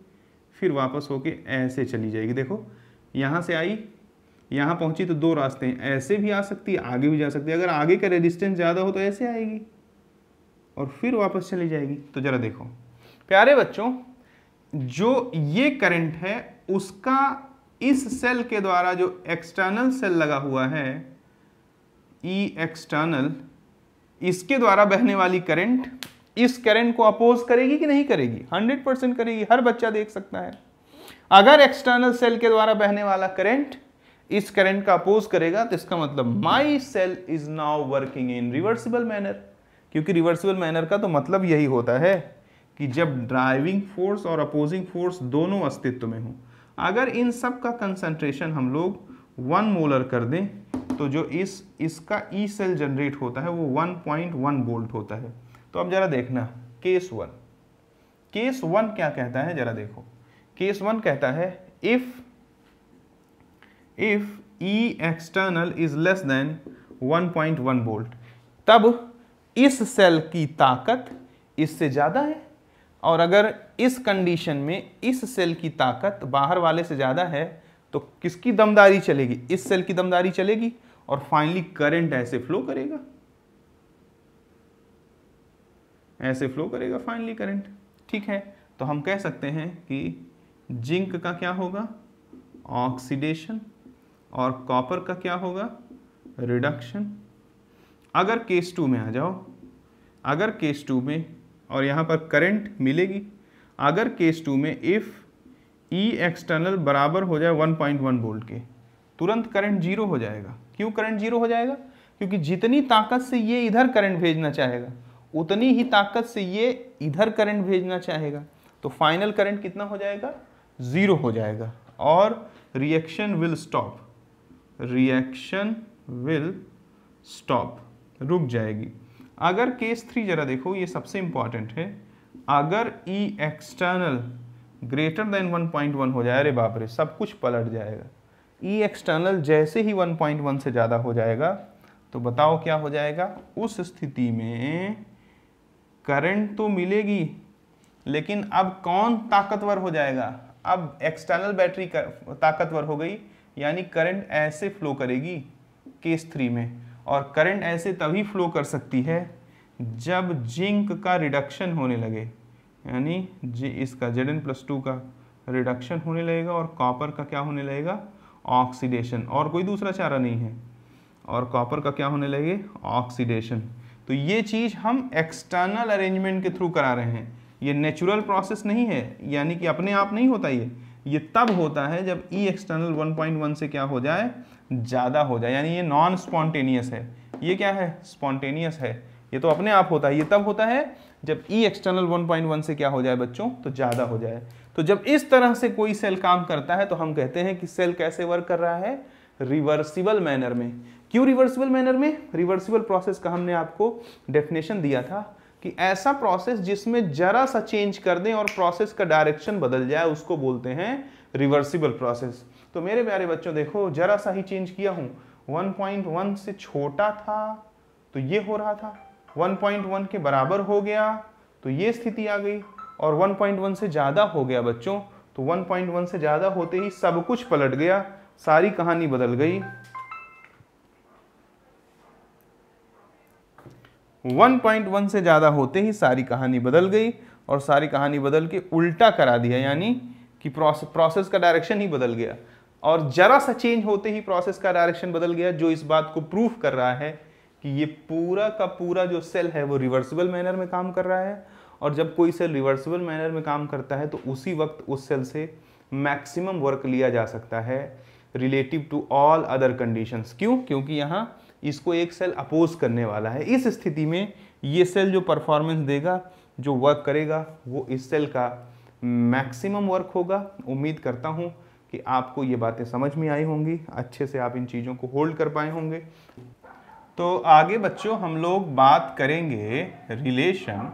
फिर वापस होके ऐसे चली जाएगी। देखो यहाँ से आई, यहाँ पहुँची, तो दो रास्ते हैं, ऐसे भी आ सकती है, आगे भी जा सकती है। अगर आगे का रेजिस्टेंस ज़्यादा हो तो ऐसे आएगी और फिर वापस चली जाएगी। तो जरा देखो प्यारे बच्चों, जो ये करंट है उसका इस सेल के द्वारा जो एक्सटर्नल सेल लगा हुआ है, ई एक्सटर्नल, इसके द्वारा बहने वाली करंट इस करंट को अपोज करेगी कि नहीं करेगी? 100% करेगी, हर बच्चा देख सकता है। अगर एक्सटर्नल सेल के द्वारा बहने वाला करंट इस करंट का अपोज करेगा तो इसका मतलब my cell is now working in reversible manner, क्योंकि रिवर्सिबल मैनर का तो मतलब यही होता है कि जब ड्राइविंग फोर्स और अपोजिंग फोर्स दोनों अस्तित्व में हो। अगर इन सब का कंसंट्रेशन हम लोग 1 मोलर कर दें तो जो इसका ई सेल जनरेट होता है वो 1.1 वोल्ट होता है। तो अब जरा देखना केस 1 क्या कहता है, जरा देखो। केस 1 कहता है if E external is less than 1.1 volt, तब इस सेल की ताकत इससे ज्यादा है, और अगर इस कंडीशन में इस सेल की ताकत बाहर वाले से ज्यादा है तो किसकी दमदारी चलेगी? इस सेल की दमदारी चलेगी, और फाइनली करंट ऐसे फ्लो करेगा। ऐसे फ्लो करेगा फाइनली करंट। ठीक है, तो हम कह सकते हैं कि जिंक का क्या होगा, ऑक्सीडेशन, और कॉपर का क्या होगा, रिडक्शन। अगर केस 2 में आ जाओ, अगर केस 2 में, और यहाँ पर करंट मिलेगी, अगर केस 2 में इफ़ ई एक्सटर्नल बराबर हो जाए 1.1 वोल्ट के, तुरंत करंट जीरो हो जाएगा। क्यों करंट जीरो हो जाएगा? क्योंकि जितनी ताकत से ये इधर करंट भेजना चाहेगा उतनी ही ताकत से ये इधर करंट भेजना चाहेगा, तो फाइनल करंट कितना हो जाएगा, जीरो हो जाएगा, और reaction will stop, reaction will stop, रुक जाएगी। अगर केस 3 जरा देखो, ये सबसे इंपॉर्टेंट है, अगर ई एक्सटर्नल ग्रेटर देन 1.1 हो जाए, अरे बाप रे, सब कुछ पलट जाएगा। ई एक्सटर्नल जैसे ही 1.1 से ज़्यादा हो जाएगा तो बताओ क्या हो जाएगा, उस स्थिति में करंट तो मिलेगी, लेकिन अब कौन ताकतवर हो जाएगा, अब एक्सटर्नल बैटरी ताकतवर हो गई, यानी करंट ऐसे फ्लो करेगी केस 3 में। और करंट ऐसे तभी फ्लो कर सकती है जब जिंक का रिडक्शन होने लगे, यानी इसका Zn+2 का रिडक्शन होने लगेगा और कॉपर का क्या होने लगेगा, ऑक्सीडेशन, और कोई दूसरा चारा नहीं है, और कॉपर का क्या होने लगे, ऑक्सीडेशन। तो ये चीज़ हम एक्सटर्नल अरेंजमेंट के थ्रू करा रहे हैं, ये नेचुरल प्रोसेस नहीं है, यानी कि अपने आप नहीं होता ये तब होता है जब ई एक्सटर्नल 1.1 से क्या हो जाए, ज़्यादा हो जाए, यानी ये नॉन स्पॉन्टेनियस है। ये क्या है, स्पॉन्टेनियस है, ये तो अपने आप होता है, ये तब होता है जब ई एक्सटर्नल 1.1 से क्या हो जाए बच्चों, तो ज़्यादा हो जाए। तो जब इस तरह से कोई सेल काम करता है तो हम कहते हैं कि सेल कैसे वर्क कर रहा है, रिवर्सिबल मैनर में। क्यों रिवर्सिबल मैनर में? रिवर्सिबल प्रोसेस का हमने आपको डेफिनेशन दिया था कि ऐसा प्रोसेस जिसमें जरा सा चेंज कर दें और प्रोसेस का डायरेक्शन बदल जाए उसको बोलते हैं रिवर्सिबल प्रोसेस। तो मेरे प्यारे बच्चों देखो, जरा सा ही चेंज किया हूं, 1.1 से छोटा था तो ये हो रहा था, 1.1 के बराबर हो गया तो ये स्थिति आ गई, और 1.1 से ज़्यादा हो गया बच्चों, तो 1.1 से ज़्यादा होते ही सब कुछ पलट गया, सारी कहानी बदल गई। 1.1 से ज़्यादा होते ही सारी कहानी बदल गई, और सारी कहानी बदल के उल्टा करा दिया, यानी कि प्रोसेस का डायरेक्शन ही बदल गया, और जरा सा चेंज होते ही प्रोसेस का डायरेक्शन बदल गया, जो इस बात को प्रूफ कर रहा है कि ये पूरा का पूरा जो सेल है वो रिवर्सिबल मैनर में काम कर रहा है। और जब कोई सेल रिवर्सिबल मैनर में काम करता है तो उसी वक्त उस सेल से मैक्सिमम वर्क लिया जा सकता है relative to all other conditions. क्यों? क्योंकि यहाँ इसको एक सेल अपोज करने वाला है। इस स्थिति में ये सेल जो परफॉर्मेंस देगा, जो वर्क करेगा, वो इस सेल का मैक्सिमम वर्क होगा। उम्मीद करता हूँ कि आपको ये बातें समझ में आई होंगी, अच्छे से आप इन चीज़ों को होल्ड कर पाए होंगे। तो आगे बच्चों हम लोग बात करेंगे relation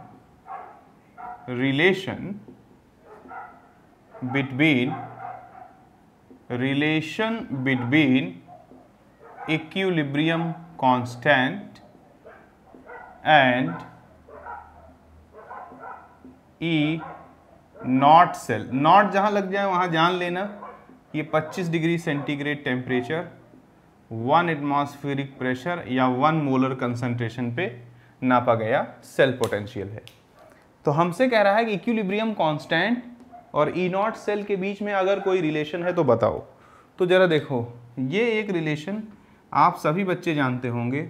between equilibrium constant and E naught cell. Naught जहां लग जाए वहां जान लेना ये 25 degree centigrade temperature, 1 atmospheric pressure या 1 मोलर कंसंट्रेशन पे नापा गया सेल पोटेंशियल है। तो हमसे कह रहा है कि इक्विलिब्रियम कांस्टेंट और ई नॉट सेल के बीच में अगर कोई रिलेशन है तो बताओ। तो जरा देखो, ये एक रिलेशन आप सभी बच्चे जानते होंगे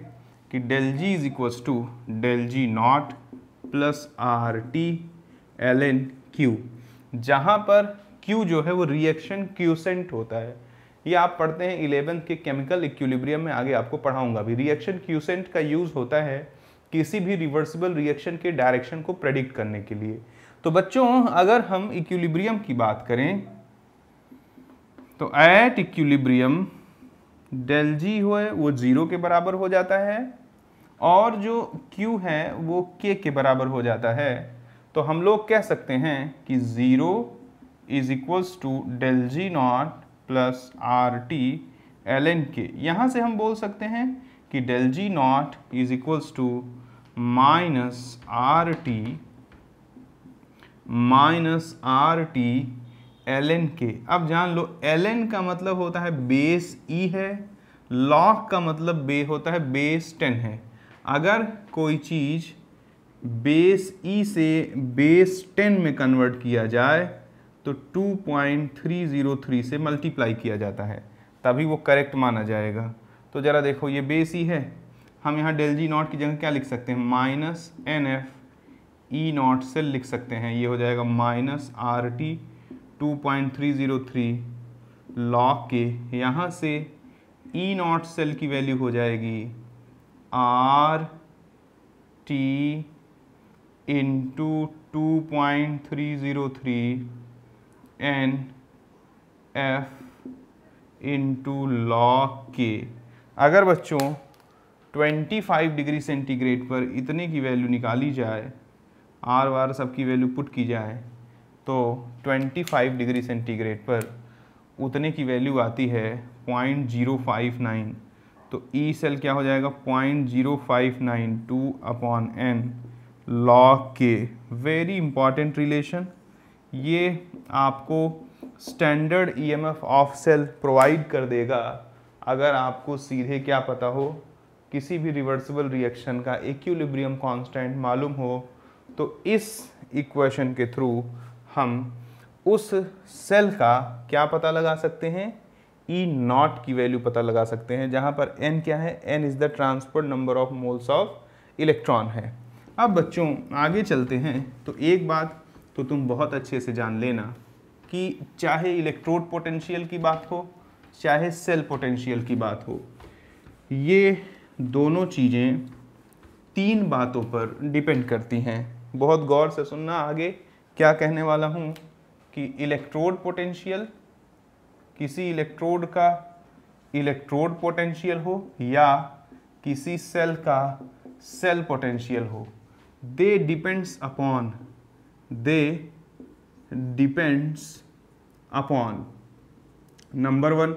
कि del G is equals to del G naught plus RT ln Q, जहाँ पर Q जो है वो रिएक्शन क्यूसेंट होता है। ये आप पढ़ते हैं 11th के केमिकल इक्विलिब्रियम में, आगे आपको पढ़ाऊंगा भी। रिएक्शन क्यूसेंट का यूज़ होता है किसी भी रिवर्सिबल रिएक्शन के डायरेक्शन को प्रेडिक्ट करने के लिए। तो बच्चों अगर हम इक्विलिब्रियम की बात करें तो एट इक्विलिब्रियम del G है वो 0 के बराबर हो जाता है, और जो Q है वो K के बराबर हो जाता है। तो हम लोग कह सकते हैं कि 0 is equals to del G naught plus RT ln K। यहाँ से हम बोल सकते हैं कि del G naught is equals to -RT ln K। अब जान लो ln का मतलब होता है बेस E है, log का मतलब होता है बेस 10 है। अगर कोई चीज़ बेस ई से बेस 10 में कन्वर्ट किया जाए तो 2.303 से मल्टीप्लाई किया जाता है, तभी वो करेक्ट माना जाएगा। तो ज़रा देखो, ये बेस ई है, हम यहाँ डेल जी नॉट की जगह क्या लिख सकते हैं, minus N F E naught cell लिख सकते हैं। ये हो जाएगा minus R T 2.303 log K, यहाँ से ई नॉट सेल की वैल्यू हो जाएगी R T into 2.303 N F into log K. अगर बच्चों 25 डिग्री सेंटीग्रेड पर इतने की वैल्यू निकाली जाए, आर वार सबकी वैल्यू पुट की जाए, तो 25 डिग्री सेंटीग्रेड पर उतने की वैल्यू आती है 0.059। तो ई सेल क्या हो जाएगा, 0.0592 upon N log K. Very important relation, ये आपको standard EMF of cell provide कर देगा अगर आपको सीधे क्या पता हो, किसी भी रिवर्सिबल रिएक्शन का इक्विलिब्रियम कांस्टेंट मालूम हो, तो इस इक्वेशन के थ्रू हम उस सेल का क्या पता लगा सकते हैं, ई नॉट की वैल्यू पता लगा सकते हैं, जहां पर एन क्या है, N is the transfer number of moles of electron है। अब बच्चों आगे चलते हैं, तो एक बात तो तुम बहुत अच्छे से जान लेना कि चाहे इलेक्ट्रोड पोटेंशियल की बात हो, चाहे सेल पोटेंशियल की बात हो, ये दोनों चीज़ें तीन बातों पर डिपेंड करती हैं। बहुत गौर से सुनना, आगे क्या कहने वाला हूँ कि इलेक्ट्रोड पोटेंशियल, किसी इलेक्ट्रोड का इलेक्ट्रोड पोटेंशियल हो या किसी सेल का सेल पोटेंशियल हो, they depends upon number 1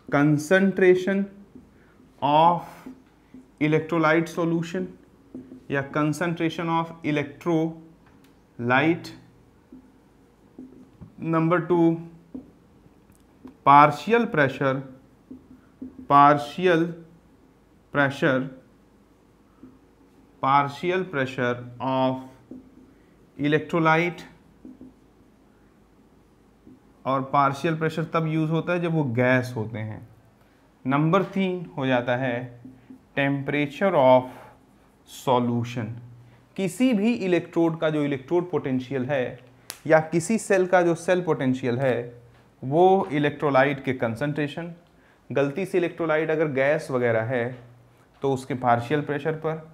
concentration of electrolyte solution या concentration of electrolyte, number 2 partial pressure of electrolyte, और पार्शियल प्रेशर तब यूज होता है जब वो गैस होते हैं। नंबर 3 हो जाता है टेम्परेचर ऑफ सॉल्यूशन। किसी भी इलेक्ट्रोड का जो इलेक्ट्रोड पोटेंशियल है या किसी सेल का जो सेल पोटेंशियल है, वो इलेक्ट्रोलाइट के कंसंट्रेशन, गलती से इलेक्ट्रोलाइट अगर गैस वगैरह है तो उसके पार्शियल प्रेशर पर,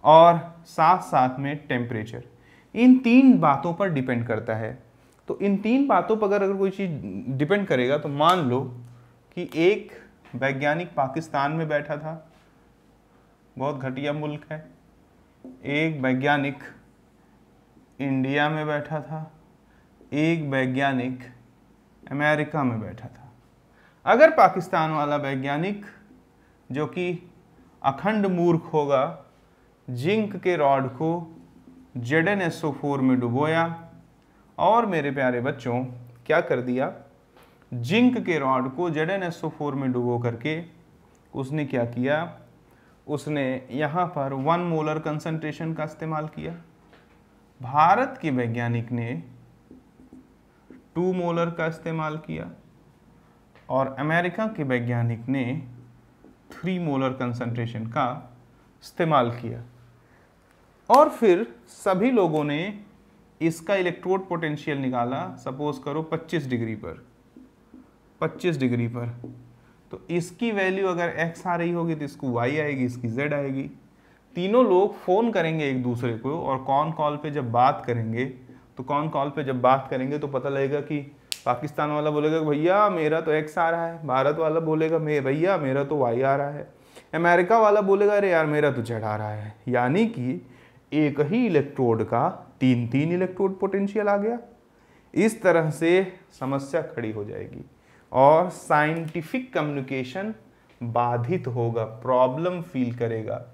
और साथ साथ में टेम्परेचर, इन तीन बातों पर डिपेंड करता है। तो इन तीन बातों पर अगर कोई चीज़ डिपेंड करेगा, तो मान लो कि एक वैज्ञानिक पाकिस्तान में बैठा था, बहुत घटिया मुल्क है, एक वैज्ञानिक इंडिया में बैठा था, एक वैज्ञानिक अमेरिका में बैठा था। अगर पाकिस्तान वाला वैज्ञानिक, जो कि अखंड मूर्ख होगा, जिंक के रॉड को ZnSO4 में डुबोया, और मेरे प्यारे बच्चों क्या कर दिया, जिंक के रॉड को ZnSO4 में डुबो करके उसने क्या किया, उसने यहाँ पर 1 मोलर कंसंट्रेशन का इस्तेमाल किया। भारत के वैज्ञानिक ने 2 मोलर का इस्तेमाल किया और अमेरिका के वैज्ञानिक ने 3 मोलर कंसंट्रेशन का इस्तेमाल किया। और फिर सभी लोगों ने इसका इलेक्ट्रोड पोटेंशियल निकाला, सपोज करो 25 डिग्री पर, 25 डिग्री पर। तो इसकी वैल्यू अगर x आ रही होगी तो इसको y आएगी, इसकी z आएगी। तीनों लोग फ़ोन करेंगे एक दूसरे को, और कॉल पे जब बात करेंगे तो पता लगेगा कि पाकिस्तान वाला बोलेगा भैया मेरा तो x आ रहा है, भारत वाला बोलेगा भैया मेरा तो y आ रहा है, अमेरिका वाला बोलेगा अरे यार मेरा तो z आ रहा है। यानी कि एक ही इलेक्ट्रोड का 3 इलेक्ट्रोड पोटेंशियल आ गया। इस तरह से समस्या खड़ी हो जाएगी और साइंटिफिक कम्युनिकेशन बाधित होगा, प्रॉब्लम फील करेगा।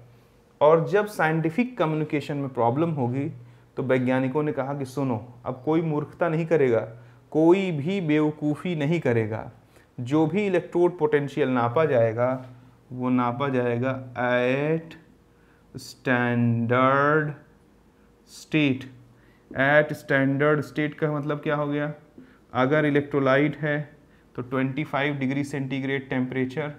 और जब साइंटिफिक कम्युनिकेशन में प्रॉब्लम होगी तो वैज्ञानिकों ने कहा कि सुनो, अब कोई मूर्खता नहीं करेगा, कोई भी बेवकूफ़ी नहीं करेगा। जो भी इलेक्ट्रोड पोटेंशियल नापा जाएगा वो नापा जाएगा at standard state at standard state का मतलब क्या हो गया, अगर इलेक्ट्रोलाइट है तो 25 degree centigrade temperature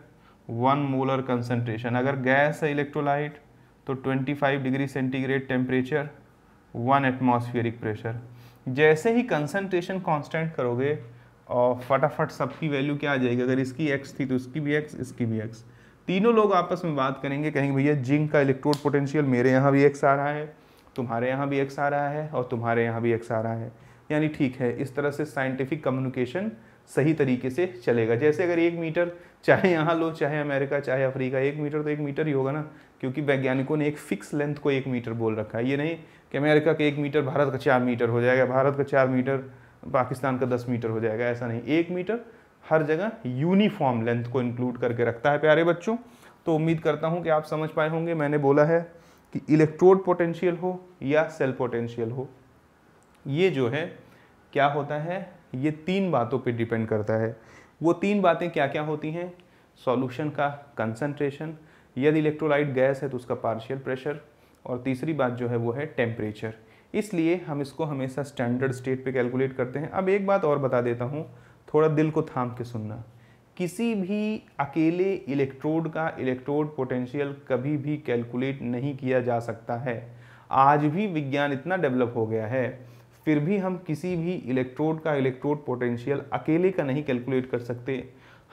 1 molar concentration, अगर गैस है इलेक्ट्रोलाइट तो 25 degree centigrade temperature 1 atmospheric pressure. जैसे ही कंसंट्रेशन कांस्टेंट करोगे और फटाफट सबकी वैल्यू क्या आ जाएगी, अगर इसकी x थी तो इसकी भी x, इसकी भी x, तीनों लोग आपस में बात करेंगे, कहेंगे भैया जिंक का इलेक्ट्रोड पोटेंशियल मेरे यहाँ भी x आ रहा है, तुम्हारे यहाँ भी x आ रहा है और तुम्हारे यहाँ भी x आ रहा है, यानी ठीक है। इस तरह से साइंटिफिक कम्युनिकेशन सही तरीके से चलेगा। जैसे अगर 1 मीटर चाहे यहाँ लो चाहे अमेरिका चाहे अफ्रीका, 1 मीटर तो 1 मीटर ही होगा ना, क्योंकि वैज्ञानिकों ने एक फिक्स लेंथ को 1 मीटर बोल रखा है। ये नहीं कि अमेरिका का 1 मीटर भारत का 4 मीटर हो जाएगा, भारत का 4 मीटर पाकिस्तान का 10 मीटर हो जाएगा, ऐसा नहीं। 1 मीटर हर जगह यूनिफॉर्म लेंथ को इंक्लूड करके रखता है प्यारे बच्चों। तो उम्मीद करता हूँ कि आप समझ पाए होंगे। मैंने बोला है कि इलेक्ट्रोड पोटेंशियल हो या सेल पोटेंशियल हो, ये जो है क्या होता है, ये 3 बातों पे डिपेंड करता है। वो 3 बातें क्या क्या होती हैं, सॉल्यूशन का कंसंट्रेशन, यदि इलेक्ट्रोलाइट गैस है तो उसका पार्शियल प्रेशर, और तीसरी बात जो है वो है टेम्परेचर। इसलिए हम इसको हमेशा स्टैंडर्ड स्टेट पे कैलकुलेट करते हैं। अब एक बात और बता देता हूँ, थोड़ा दिल को थाम के सुनना। किसी भी अकेले इलेक्ट्रोड का इलेक्ट्रोड पोटेंशियल कभी भी कैलकुलेट नहीं किया जा सकता है। आज भी विज्ञान इतना डेवलप हो गया है, फिर भी हम किसी भी इलेक्ट्रोड का इलेक्ट्रोड पोटेंशियल अकेले का नहीं कैलकुलेट कर सकते।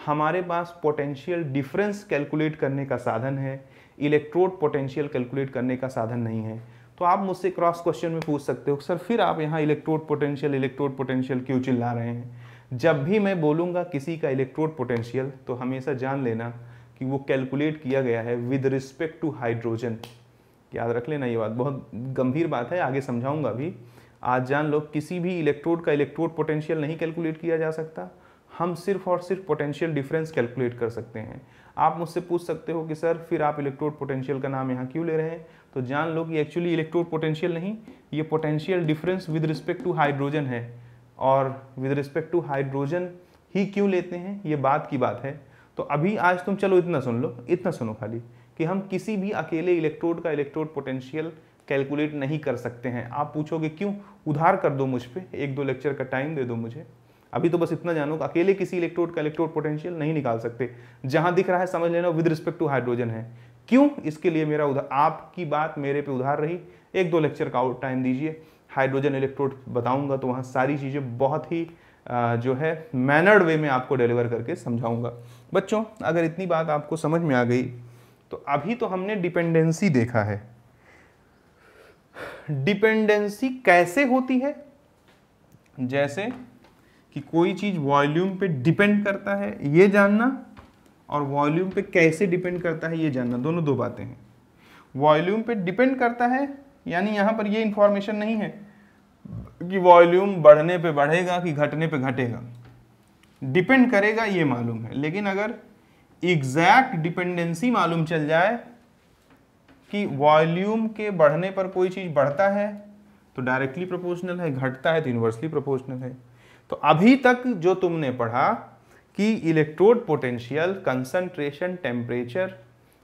हमारे पास पोटेंशियल डिफरेंस कैलकुलेट करने का साधन है, इलेक्ट्रोड पोटेंशियल कैलकुलेट करने का साधन नहीं है। तो आप मुझसे क्रॉस क्वेश्चन में पूछ सकते हो, सर फिर आप यहाँ इलेक्ट्रोड पोटेंशियल क्यों चिल्ला रहे हैं। जब भी मैं बोलूँगा किसी का इलेक्ट्रोड पोटेंशियल, तो हमेशा जान लेना कि वो कैलकुलेट किया गया है विद रिस्पेक्ट टू हाइड्रोजन। याद रख लेना, ये बात बहुत गंभीर बात है, आगे समझाऊंगा भी। आज जान लो, किसी भी इलेक्ट्रोड का इलेक्ट्रोड पोटेंशियल नहीं कैलकुलेट किया जा सकता, हम सिर्फ और सिर्फ पोटेंशियल डिफरेंस कैलकुलेट कर सकते हैं। आप मुझसे पूछ सकते हो कि सर फिर आप इलेक्ट्रोड पोटेंशियल का नाम यहाँ क्यों ले रहे हैं, तो जान लो कि एक्चुअली इलेक्ट्रोड पोटेंशियल नहीं, ये potential difference with respect to hydrogen है। और विद रिस्पेक्ट टू हाइड्रोजन ही क्यों लेते हैं, ये बात की बात है। तो अभी आज तुम चलो इतना सुन लो, इतना सुनो खाली, कि हम किसी भी अकेले इलेक्ट्रोड का इलेक्ट्रोड पोटेंशियल कैलकुलेट नहीं कर सकते हैं। आप पूछोगे क्यों, उधार कर दो मुझ पे, 1-2 लेक्चर का टाइम दे दो मुझे। अभी तो बस इतना जानो कि अकेले किसी इलेक्ट्रोड का इलेक्ट्रोड पोटेंशियल नहीं निकाल सकते। जहां दिख रहा है समझ लेना विद रिस्पेक्ट टू हाइड्रोजन है। क्यों, इसके लिए मेरा आपकी बात मेरे पे उधार रही, 1-2 लेक्चर का आउट टाइम दीजिए, हाइड्रोजन इलेक्ट्रोड बताऊंगा तो वहाँ सारी चीज़ें बहुत ही जो है मैनर्ड वे में आपको डिलीवर करके समझाऊंगा। बच्चों अगर इतनी बात आपको समझ में आ गई, तो अभी तो हमने डिपेंडेंसी देखा है। डिपेंडेंसी कैसे होती है, जैसे कि कोई चीज़ वॉल्यूम पे डिपेंड करता है ये जानना, और वॉल्यूम पे कैसे डिपेंड करता है ये जानना, दोनों 2 बातें हैं। वॉल्यूम पे डिपेंड करता है यानी यहाँ पर ये इंफॉर्मेशन नहीं है कि वॉल्यूम बढ़ने पे बढ़ेगा कि घटने पे घटेगा, डिपेंड करेगा ये मालूम है। लेकिन अगर एग्जैक्ट डिपेंडेंसी मालूम चल जाए कि वॉल्यूम के बढ़ने पर कोई चीज़ बढ़ता है तो डायरेक्टली प्रोपोर्शनल है, घटता है तो इनवर्सली प्रोपोर्शनल है। तो अभी तक जो तुमने पढ़ा कि इलेक्ट्रोड पोटेंशियल कंसंट्रेशन, टेम्परेचर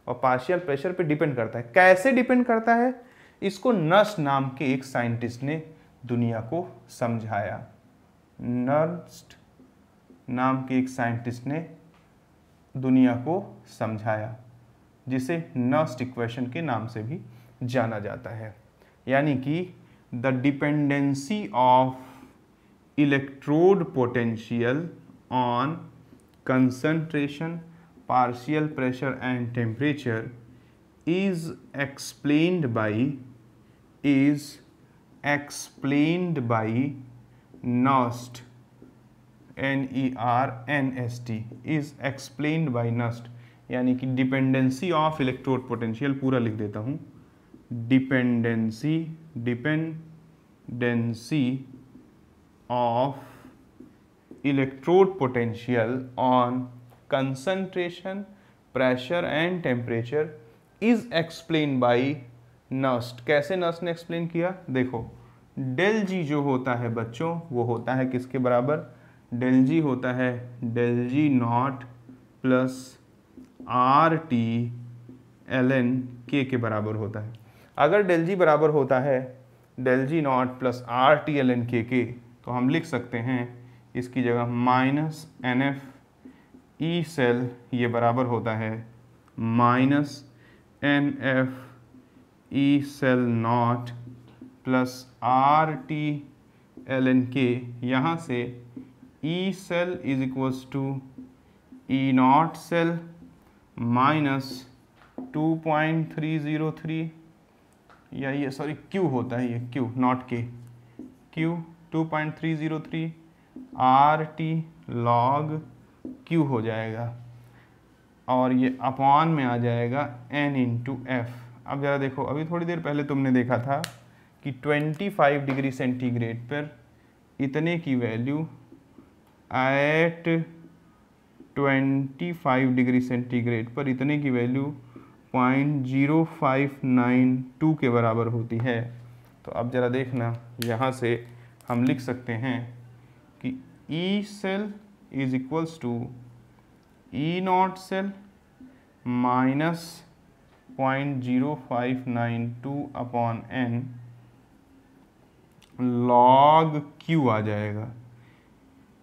और पार्शियल प्रेशर पे डिपेंड करता है। कैसे डिपेंड करता है, इसको नर्स नाम के एक साइंटिस्ट ने दुनिया को समझाया। नर्स नाम के एक साइंटिस्ट ने दुनिया को समझाया, जिसे नर्स इक्वेशन के नाम से भी जाना जाता है। यानी कि the dependency of electrode potential on concentration, partial pressure and temperature is explained by Nernst, N-E-R-N-S-T, is explained by Nernst। यानी कि डिपेंडेंसी ऑफ इलेक्ट्रोड पोटेंशियल, पूरा लिख देता हूँ, dependency of electrode potential on concentration, pressure and temperature is explained by Nernst। कैसे Nernst ने explain किया, देखो डेल जी जो होता है बच्चों, वो होता है किसके बराबर, डेल जी होता है del G naught plus R T ln k के बराबर होता है। अगर डेल जी बराबर होता है del G naught plus R T L N K, तो हम लिख सकते हैं इसकी जगह minus N F E cell, ये बराबर होता है minus N F E cell naught plus R T L N K. यहाँ से E cell is equals to E naught cell minus 2.303, या ये सॉरी क्यू होता है, ये Q not K, Q 2.303 R T log Q हो जाएगा, और ये अपॉन में आ जाएगा एन इंटू एफ। अब ज़रा देखो, अभी थोड़ी देर पहले तुमने देखा था कि 25 डिग्री सेंटीग्रेड पर इतने की वैल्यू एट 25 डिग्री सेंटीग्रेड पर इतने की वैल्यू 0.0592 के बराबर होती है। तो अब ज़रा देखना, यहाँ से हम लिख सकते हैं कि E cell is equals to E naught cell minus 0.0592 upon N log Q आ जाएगा।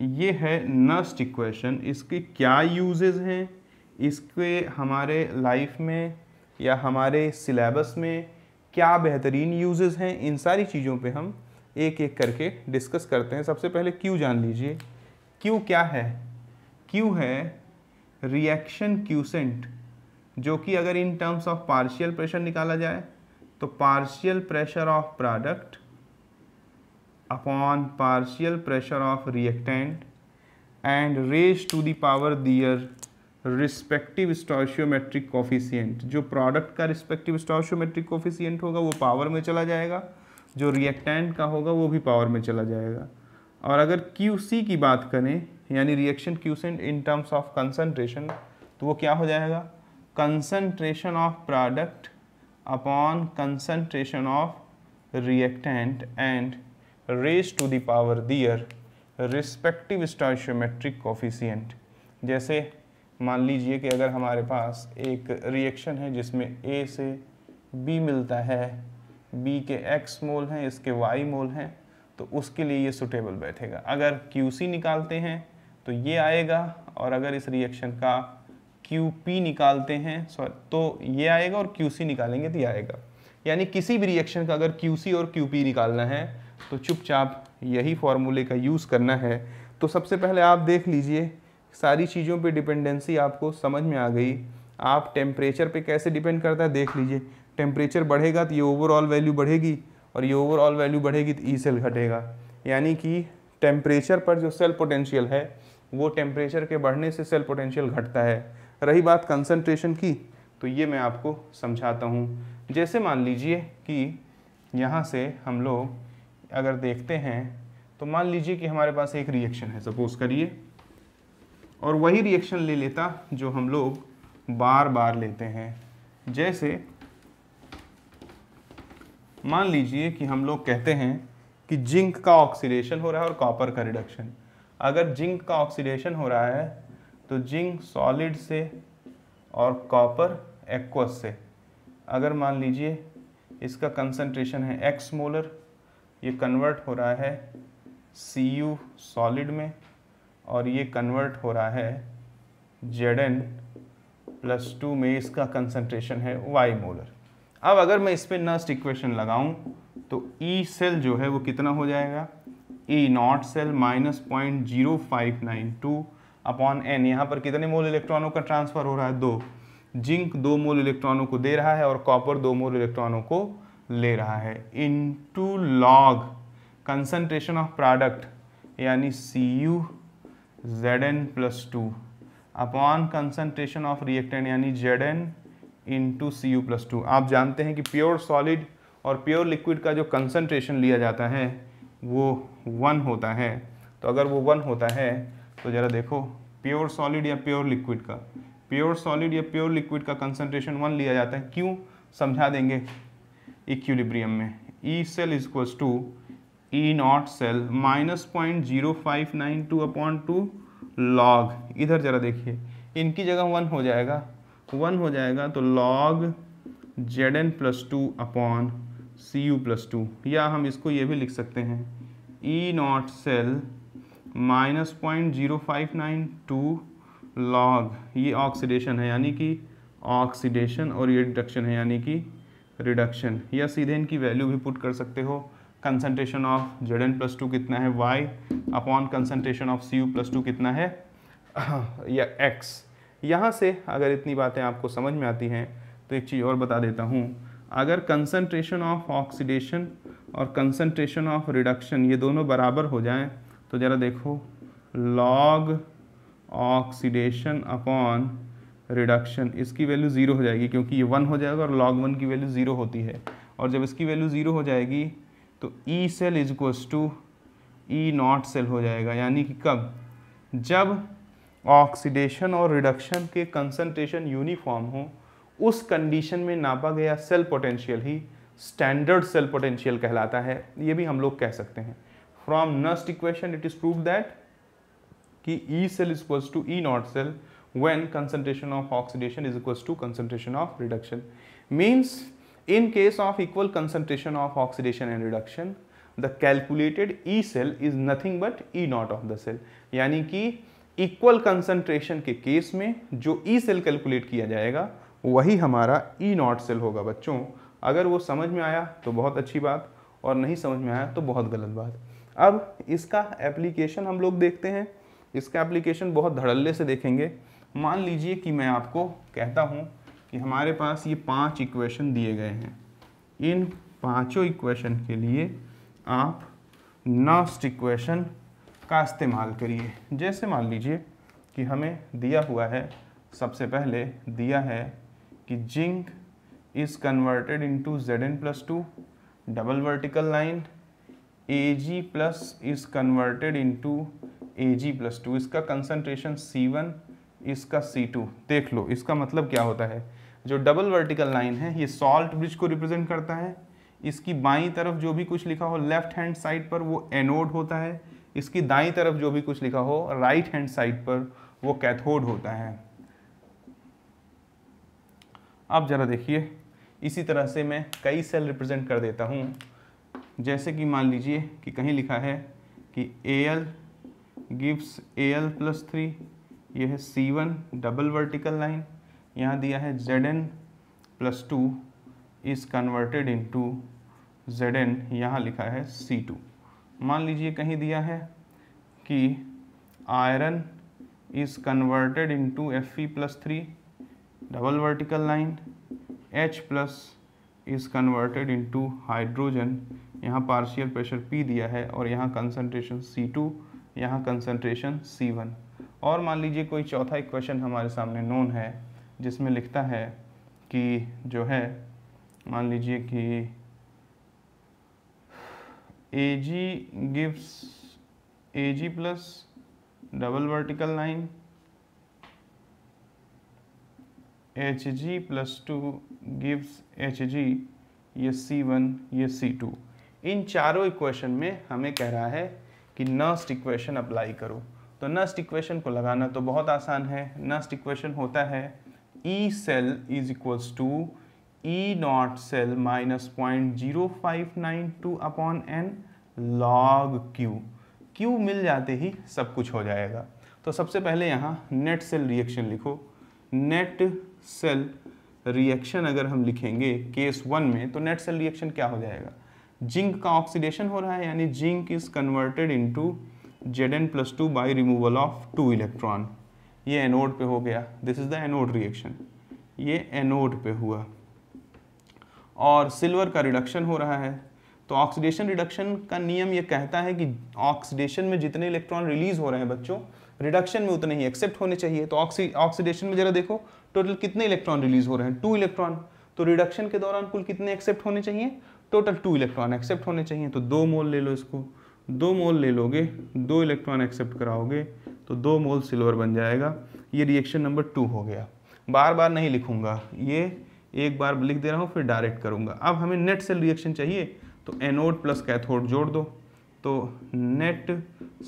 ये है नस्ट इक्वेशन। इसके क्या यूजेस हैं, इसके हमारे लाइफ में या हमारे सिलेबस में क्या बेहतरीन यूजेस हैं, इन सारी चीज़ों पे हम एक एक करके डिस्कस करते हैं। सबसे पहले क्यू जान लीजिए। क्यू क्या है? क्यू है रिएक्शन क्यूसेंट, जो कि अगर in terms of partial pressure निकाला जाए तो partial pressure of product upon partial pressure of reactant and raise to the power their respective stoichiometric coefficient. जो प्रोडक्ट का रिस्पेक्टिव स्टोइचियोमेट्रिक कोफिशिएंट होगा वो पावर में चला जाएगा, जो रिएक्टेंट का होगा वो भी पावर में चला जाएगा। और अगर QC की बात करें, यानी reaction quotient in terms of concentration, तो वो क्या हो जाएगा? Concentration of product upon concentration of reactant and raise to the power their respective stoichiometric coefficient. जैसे मान लीजिए कि अगर हमारे पास एक रिएक्शन है जिसमें A से B मिलता है, B के X मोल हैं, इसके Y मोल हैं, तो उसके लिए ये सुटेबल बैठेगा। अगर QC निकालते हैं तो ये आएगा, और अगर इस रिएक्शन का QP निकालते हैं तो ये आएगा, और QC निकालेंगे तो ये आएगा। यानी किसी भी रिएक्शन का अगर QC और QP निकालना है तो चुपचाप यही फॉर्मूले का यूज़ करना है। तो सबसे पहले आप देख लीजिए, सारी चीज़ों पे डिपेंडेंसी आपको समझ में आ गई। आप टेम्परेचर पे कैसे डिपेंड करता है देख लीजिए। टेम्परेचर बढ़ेगा तो ये ओवरऑल वैल्यू बढ़ेगी, और ये ओवरऑल वैल्यू बढ़ेगी तो ई सेल घटेगा। यानी कि टेम्परेचर पर जो सेल पोटेंशियल है वो टेम्परेचर के बढ़ने से सेल पोटेंशियल घटता है। रही बात कंसंट्रेशन की, तो ये मैं आपको समझाता हूँ। जैसे मान लीजिए कि यहाँ से हम लोग अगर देखते हैं तो मान लीजिए कि हमारे पास एक रिएक्शन है, सपोज करिए, और वही रिएक्शन ले लेता जो हम लोग बार बार लेते हैं। जैसे मान लीजिए कि हम लोग कहते हैं कि जिंक का ऑक्सीडेशन हो रहा है और कॉपर का रिडक्शन। अगर जिंक का ऑक्सीडेशन हो रहा है तो जिंक सॉलिड से और कॉपर एक्वस से। अगर मान लीजिए इसका कंसंट्रेशन है X मोलर, ये कन्वर्ट हो रहा है Cu सॉलिड में, और ये कन्वर्ट हो रहा है Zn+2 में, इसका कंसंट्रेशन है Y मोलर। अब अगर मैं इस पर नस्ट इक्वेशन लगाऊं तो E सेल जो है वो कितना हो जाएगा? E naught cell minus 0.0592 upon N। यहाँ पर कितने मोल इलेक्ट्रॉनों का ट्रांसफर हो रहा है? 2। जिंक 2 मोल इलेक्ट्रॉनों को दे रहा है और कॉपर 2 मोल इलेक्ट्रॉनों को ले रहा है, into log concentration of product यानी Cu Zn+2 upon concentration of reactant यानी Zn इंटू Cu+2। आप जानते हैं कि प्योर सॉलिड और प्योर लिक्विड का जो कंसंट्रेशन लिया जाता है वो 1 होता है। तो अगर वो 1 होता है तो ज़रा देखो, प्योर सॉलिड या प्योर लिक्विड का, प्योर सॉलिड या प्योर लिक्विड का कंसंट्रेशन 1 लिया जाता है। क्यों? समझा देंगे इक्विलिब्रियम में। E cell is equals to E naught cell minus 0.0592 upon 2 log. इधर ज़रा देखिए, इनकी जगह 1 हो जाएगा, 1 हो जाएगा तो लॉग Zn+2 अपॉन Cu+2, या हम इसको ये भी लिख सकते हैं E0 सेल -0.0592 लॉग, ये ऑक्सीडेशन है यानी कि ऑक्सीडेशन, और ये रिडक्शन है यानी कि रिडक्शन, या सीधे इनकी वैल्यू भी पुट कर सकते हो। कंसंट्रेशन ऑफ Zn+2 कितना है y upon concentration of Cu+2 कितना है या x। यहाँ से अगर इतनी बातें आपको समझ में आती हैं तो एक चीज़ और बता देता हूँ, अगर कंसंट्रेशन ऑफ ऑक्सीडेशन और कंसंट्रेशन ऑफ रिडक्शन ये दोनों बराबर हो जाएं तो ज़रा देखो, लॉग ऑक्सीडेशन अपॉन रिडक्शन, इसकी वैल्यू 0 हो जाएगी क्योंकि ये 1 हो जाएगा और log 1 की वैल्यू 0 होती है, और जब इसकी वैल्यू 0 हो जाएगी तो E cell is equals to E0 cell हो जाएगा। यानी कि कब, जब ऑक्सीडेशन और रिडक्शन के कंसंट्रेशन यूनिफॉर्म हो, उस कंडीशन में नापा गया सेल पोटेंशियल ही स्टैंडर्ड सेल पोटेंशियल कहलाता है। ये भी हम लोग कह सकते हैं। From Nernst equation it is prove that कि E cell is equals to E0 cell when concentration of oxidation is equals to concentration of reduction. Means in case of equal concentration of oxidation and reduction, the calculated E cell is nothing but E0 of the cell. यानी कि equal concentration के case में जो E cell calculate किया जाएगा वही हमारा E0 cell होगा बच्चों। अगर वो समझ में आया तो बहुत अच्छी बात, और नहीं समझ में आया तो बहुत गलत बात। अब इसका एप्लीकेशन हम लोग देखते हैं। इसका एप्लीकेशन बहुत धड़ल्ले से देखेंगे। मान लीजिए कि मैं आपको कहता हूँ कि हमारे पास ये 5 इक्वेशन दिए गए हैं, इन पांचों इक्वेशन के लिए आप नस्ट इक्वेशन का इस्तेमाल करिए। जैसे मान लीजिए कि हमें दिया हुआ है, सबसे पहले दिया है कि zinc is converted into Zn+2 double vertical line, Ag plus is converted into Ag+2, इसका कंसंट्रेशन C1, इसका C2। देख लो इसका मतलब क्या होता है। जो डबल वर्टिकल लाइन है ये सॉल्ट ब्रिज को रिप्रेजेंट करता है, इसकी बाईं तरफ जो भी कुछ लिखा हो लेफ्ट हैंड साइड पर वो एनोड होता है, इसकी दाईं तरफ जो भी कुछ लिखा हो राइट हैंड साइड पर वो कैथोड होता है। अब जरा देखिए, इसी तरह से मैं कई सेल रिप्रेजेंट कर देता हूँ। जैसे कि मान लीजिए कि कहीं लिखा है कि Al गिव्स Al+3, यह है C1 डबल वर्टिकल लाइन, यहाँ दिया है Zn+2 is converted into Zn, यहाँ लिखा है C2। मान लीजिए कहीं दिया है कि iron is converted into Fe+3 double vertical line, H plus is converted into hydrogen, यहाँ पार्शियल प्रेशर P दिया है और यहाँ कंसंट्रेशन C2, यहाँ कंसंट्रेशन C1। और मान लीजिए कोई चौथा इक्वेशन हमारे सामने नोन है जिसमें लिखता है कि जो है, मान लीजिए कि Ag gives Ag plus double vertical line, Hg+2 gives Hg, ये C1 ये C2। इन चारों इक्वेशन में हमें कह रहा है कि नस्ट इक्वेशन अप्लाई करो। तो नस्ट इक्वेशन को लगाना तो बहुत आसान है। नस्ट इक्वेशन होता है E cell is equals to E0 cell minus 0.0592 upon n log Q। Q मिल जाते ही सब कुछ हो जाएगा। तो सबसे पहले यहाँ नेट सेल रिएक्शन लिखो। नेट सेल रिएक्शन अगर हम लिखेंगे केस 1 में तो नेट सेल रिएक्शन क्या हो जाएगा, जिंक का ऑक्सीडेशन हो रहा है यानी zinc is converted into Zn+2 by removal of 2 electron. ये एनोड पे हो गया, this is the anode reaction, ये एनोड पे हुआ। और सिल्वर का रिडक्शन हो रहा है, तो ऑक्सीडेशन रिडक्शन का नियम ये कहता है कि ऑक्सीडेशन में जितने इलेक्ट्रॉन रिलीज हो रहे हैं बच्चों, रिडक्शन में उतने ही एक्सेप्ट होने चाहिए। तो ऑक्सीडेशन में जरा देखो टोटल कितने इलेक्ट्रॉन रिलीज हो रहे हैं, 2 इलेक्ट्रॉन। तो रिडक्शन के दौरान कुल कितने एक्सेप्ट होने चाहिए, टोटल 2 इलेक्ट्रॉन एक्सेप्ट होने चाहिए। तो 2 मोल ले लो, इसको 2 मोल ले लोगे, 2 इलेक्ट्रॉन एक्सेप्ट कराओगे तो 2 मोल सिल्वर बन जाएगा। ये रिएक्शन नंबर 2 हो गया। बार बार नहीं लिखूंगा, ये एक बार लिख दे रहा हूँ फिर डायरेक्ट करूंगा। अब हमें नेट सेल रिएक्शन चाहिए तो एनोड प्लस कैथोड जोड़ दो। तो नेट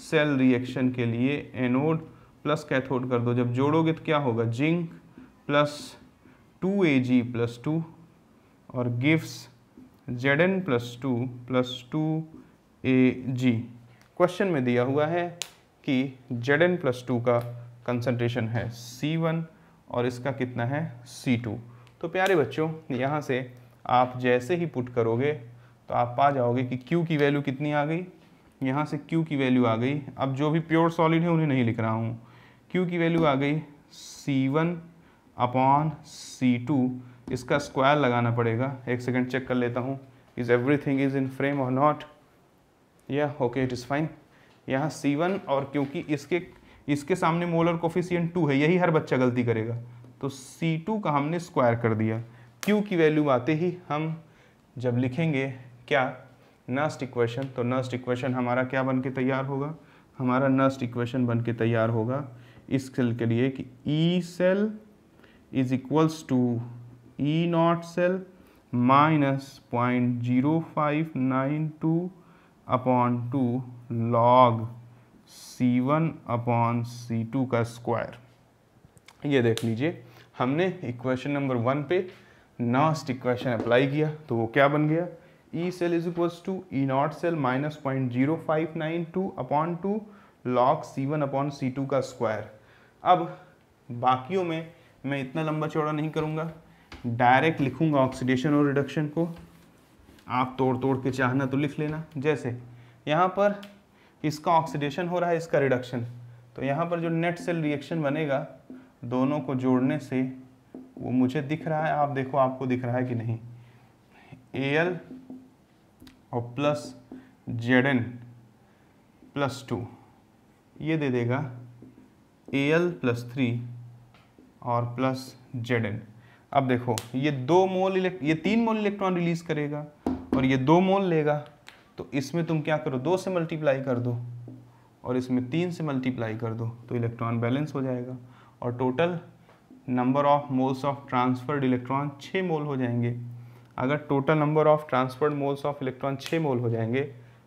सेल रिएक्शन के लिए एनोड प्लस कैथोड कर दो। जब जोड़ोगे तो क्या होगा, जिंक प्लस 2Ag+2 और gives Zn plus two Ag। Question में दिया हुआ है कि Zn प्लस टू का कंसंट्रेशन है C1 और इसका कितना है C2। तो प्यारे बच्चों यहाँ से आप जैसे ही पुट करोगे तो आप पा जाओगे कि Q की वैल्यू कितनी आ गई, यहाँ से Q की वैल्यू आ गई। अब जो भी प्योर सॉलिड है उन्हें नहीं लिख रहा हूँ, Q की वैल्यू आ गई C1 अपॉन C2। इसका स्क्वायर लगाना पड़ेगा। एक सेकंड चेक कर लेता हूँ, is everything is in frame और नॉट। या ओके, इट इज़ फाइन। यहाँ C1 और क्योंकि इसके सामने मोलर कोफिशिएंट 2 है, यही हर बच्चा गलती करेगा, तो C2 का हमने स्क्वायर कर दिया। Q की वैल्यू आते ही हम जब लिखेंगे क्या नस्ट इक्वेशन, तो नस्ट इक्वेशन हमारा क्या बन के तैयार होगा, हमारा नस्ट इक्वेशन बन के तैयार होगा इस सेल के लिए कि E cell is equals to E naught cell minus 0.0592 upon 2 log C1 upon C2 का स्क्वायर। ये देख लीजिए, हमने इक्वेशन नंबर 1 पे नस्ट इक्वेशन अप्लाई किया तो वो क्या बन गया, E cell is equals to E naught cell minus 0.0592 upon 2 log C1 upon C2 का स्क्वायर। अब बाकियों में मैं इतना लंबा चौड़ा नहीं करूँगा, डायरेक्ट लिखूँगा ऑक्सीडेशन और रिडक्शन को। आप तोड़ तोड़ के चाहना तो लिख लेना। जैसे यहाँ पर इसका ऑक्सीडेशन हो रहा है, इसका रिडक्शन, तो यहाँ पर जो नेट सेल रिएक्शन बनेगा दोनों को जोड़ने से वो मुझे दिख रहा है, आप देखो आपको दिख रहा है कि नहीं, Al और प्लस Zn प्लस 2 ये दे देगा Al प्लस 3 और प्लस Zn। अब देखो ये 3 मोल इलेक्ट्रॉन रिलीज करेगा और ये 2 मोल लेगा, तो इसमें तुम क्या करो, 2 से मल्टीप्लाई कर दो और इसमें 3 से मल्टीप्लाई कर दो, तो इलेक्ट्रॉन बैलेंस हो जाएगा और total number of moles of transferred electron 6 मोल हो जाएंगे। अगर total number of transferred moles of electron 6 मोल हो जाएंगे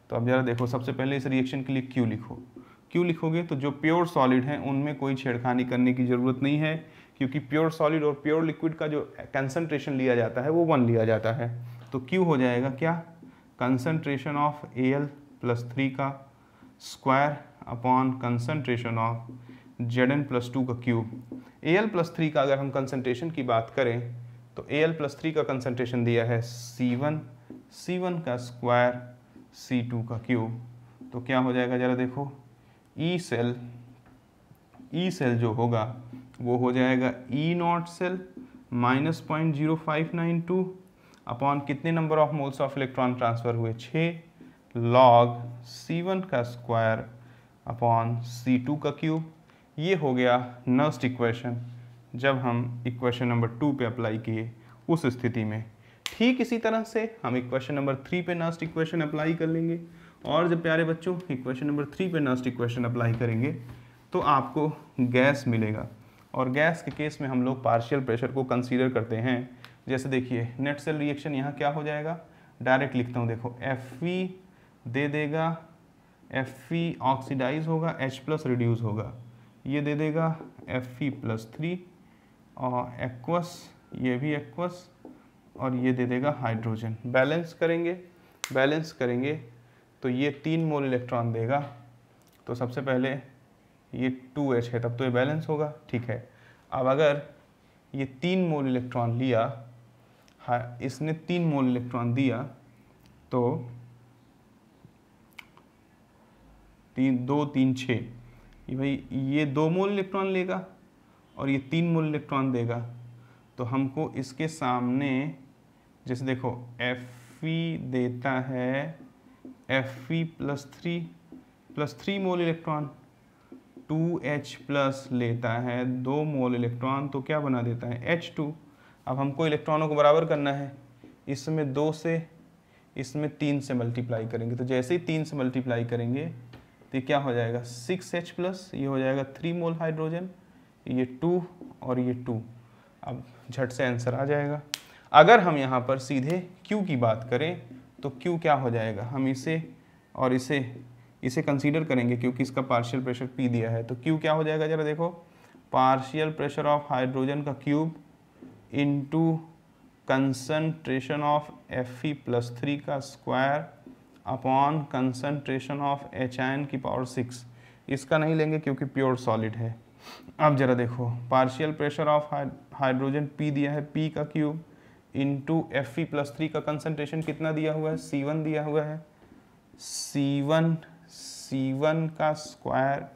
तो अब जरा देखो, सबसे पहले इस रिएक्शन के लिए Q लिखो। Q लिखोगे तो जो प्योर सॉलिड हैं उनमें कोई छेड़खानी करने की ज़रूरत नहीं है, क्योंकि प्योर सॉलिड और प्योर लिक्विड का जो कंसंट्रेशन लिया जाता है वो 1 लिया जाता है। तो Q हो जाएगा क्या, कंसंट्रेशन ऑफ Al प्लस 3 का square upon concentration of Zn plus 2 का क्यूब। Al प्लस 3 का अगर हम कंसंट्रेशन की बात करें तो Al प्लस 3 का कंसंट्रेशन दिया है C1 का स्क्वायर C2 का क्यूब। तो क्या हो जाएगा जरा देखो, ई सेल जो होगा वो हो जाएगा ई नॉट सेल माइनस 0.0592 अपॉन कितने number of moles of electron transfer हुए, 6 लॉग C1 का स्क्वायर अपॉन C2 का क्यूब। ये हो गया नस्ट इक्वेशन जब हम इक्वेशन नंबर 2 पे अप्लाई किए उस स्थिति में। ठीक इसी तरह से हम इक्वेशन नंबर 3 पे नस्ट इक्वेशन अप्लाई कर लेंगे, और जब प्यारे बच्चों इक्वेशन नंबर 3 पे नस्ट इक्वेशन अप्लाई करेंगे तो आपको गैस मिलेगा, और गैस के केस में हम लोग पार्शियल प्रेशर को कंसीडर करते हैं। जैसे देखिए नेट सेल रिएक्शन यहाँ क्या हो जाएगा, डायरेक्ट लिखता हूँ, देखो Fe दे देगा, Fe ऑक्सीडाइज होगा, H प्लस रिड्यूस होगा, ये दे देगा Fe प्लस 3 और एक्वस, ये भी एक्वस, और ये दे देगा हाइड्रोजन। बैलेंस करेंगे तो ये 3 मोल इलेक्ट्रॉन देगा। तो सबसे पहले ये 2H है तब तो ये बैलेंस होगा, ठीक है। अब अगर ये 3 मोल इलेक्ट्रॉन लिया, इसने 3 मोल इलेक्ट्रॉन दिया तो 2 3 6, भाई ये 2 मोल इलेक्ट्रॉन लेगा और ये 3 मोल इलेक्ट्रॉन देगा। तो हमको इसके सामने जैसे देखो Fe देता है Fe प्लस 3 मोल इलेक्ट्रॉन, 2H प्लस लेता है 2 मोल इलेक्ट्रॉन, तो क्या बना देता है H2। अब हमको इलेक्ट्रॉनों को बराबर करना है, इसमें 2 से इसमें 3 से मल्टीप्लाई करेंगे, तो जैसे ही 3 से मल्टीप्लाई करेंगे तो ये क्या हो जाएगा 6H प्लस, ये हो जाएगा 3 मोल हाइड्रोजन, ये 2 और ये 2। अब झट से आंसर आ जाएगा। अगर हम यहाँ पर सीधे Q की बात करें तो Q क्या हो जाएगा, हम इसे और इसे कंसीडर करेंगे क्योंकि इसका पार्शियल प्रेशर P दिया है। तो Q क्या हो जाएगा जरा देखो, पार्शियल प्रेशर ऑफ हाइड्रोजन का cube into concentration of Fe+3 का square upon concentration of HIn⁶। इसका नहीं लेंगे क्योंकि प्योर सॉलिड है। अब जरा देखो, partial pressure of hydrogen P दिया है, P का क्यूब इंटू Fe+3 का कंसंट्रेशन कितना दिया हुआ है, C1 दिया हुआ है, C1 का स्क्वायर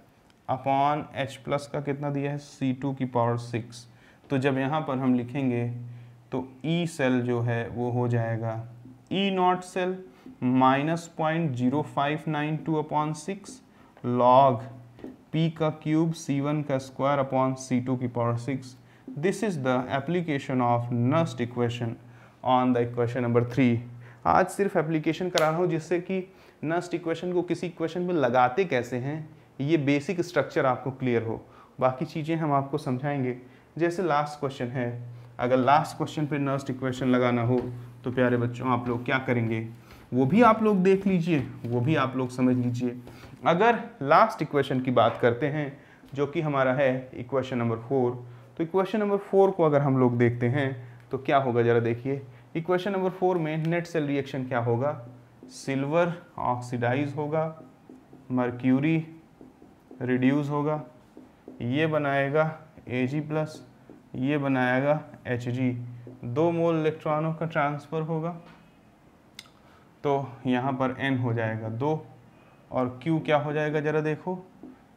अपॉन H+ का कितना दिया है, C2⁶। तो जब यहाँ पर हम लिखेंगे तो E सेल जो है वो हो जाएगा E0 सेल -0.0592/6 log P का क्यूब C1 का square upon C2⁶। This is the application of Nernst equation on the equation number 3। आज सिर्फ एप्लीकेशन करा रहा हूँ जिससे कि नस्ट इक्वेशन को किसी इक्वेशन में लगाते कैसे हैं ये बेसिक स्ट्रक्चर आपको क्लियर हो। बाकी चीज़ें हम आपको समझाएंगे। जैसे लास्ट क्वेश्चन है, अगर लास्ट क्वेश्चन पे नस्ट इक्वेशन लगाना हो तो प्यारे बच्चों आप लोग क्या करेंगे, वो भी आप लोग देख लीजिए, वो भी आप लोग समझ लीजिए। अगर लास्ट इक्वेशन की बात करते हैं जो कि हमारा है इक्वेशन नंबर 4, तो इक्वेशन नंबर 4 को अगर हम लोग देखते हैं तो क्या होगा जरा देखिए। इक्वेशन नंबर 4 में नेट सेल रिएक्शन क्या होगा, सिल्वर ऑक्सीडाइज होगा, मर्क्यूरी रिड्यूस होगा, ये बनाएगा Ag+, ये बनाएगा Hg, 2 मोल इलेक्ट्रॉनों का ट्रांसफ़र होगा, तो यहाँ पर N हो जाएगा 2 और Q क्या हो जाएगा जरा देखो,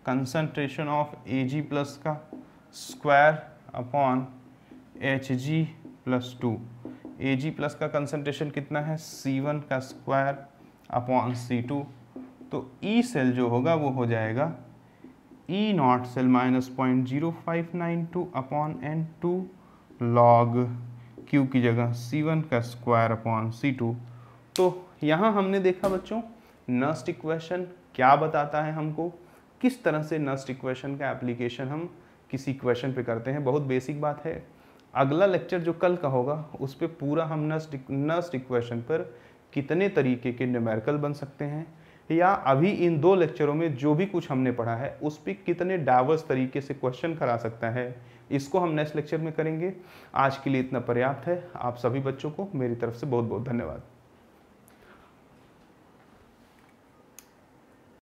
कंसंट्रेशन ऑफ Ag+ का स्क्वायर अपॉन Hg+2। Ag+ का कंसंट्रेशन कितना है, C1 का स्क्वायर अपॉन C2, तो E सेल जो होगा वो हो जाएगा E0 cell -0.0592/N2 log Q की जगह C1 का स्क्वायर अपॉन C2। तो यहाँ हमने देखा बच्चों नस्ट इक्वेशन क्या बताता है हमको, किस तरह से नस्ट इक्वेशन का एप्लीकेशन हम किसी इक्वेशन पे करते हैं। बहुत बेसिक बात है। अगला लेक्चर जो कल का होगा उस पर पूरा हम नस्ट इक्वेशन पर कितने तरीके के न्यूमेरिकल बन सकते हैं, या अभी इन 2 लेक्चरों में जो भी कुछ हमने पढ़ा है उस पर कितने डाइवर्स तरीके से क्वेश्चन करा सकता है, इसको हम नेक्स्ट लेक्चर में करेंगे। आज के लिए इतना पर्याप्त है। आप सभी बच्चों को मेरी तरफ से बहुत बहुत धन्यवाद।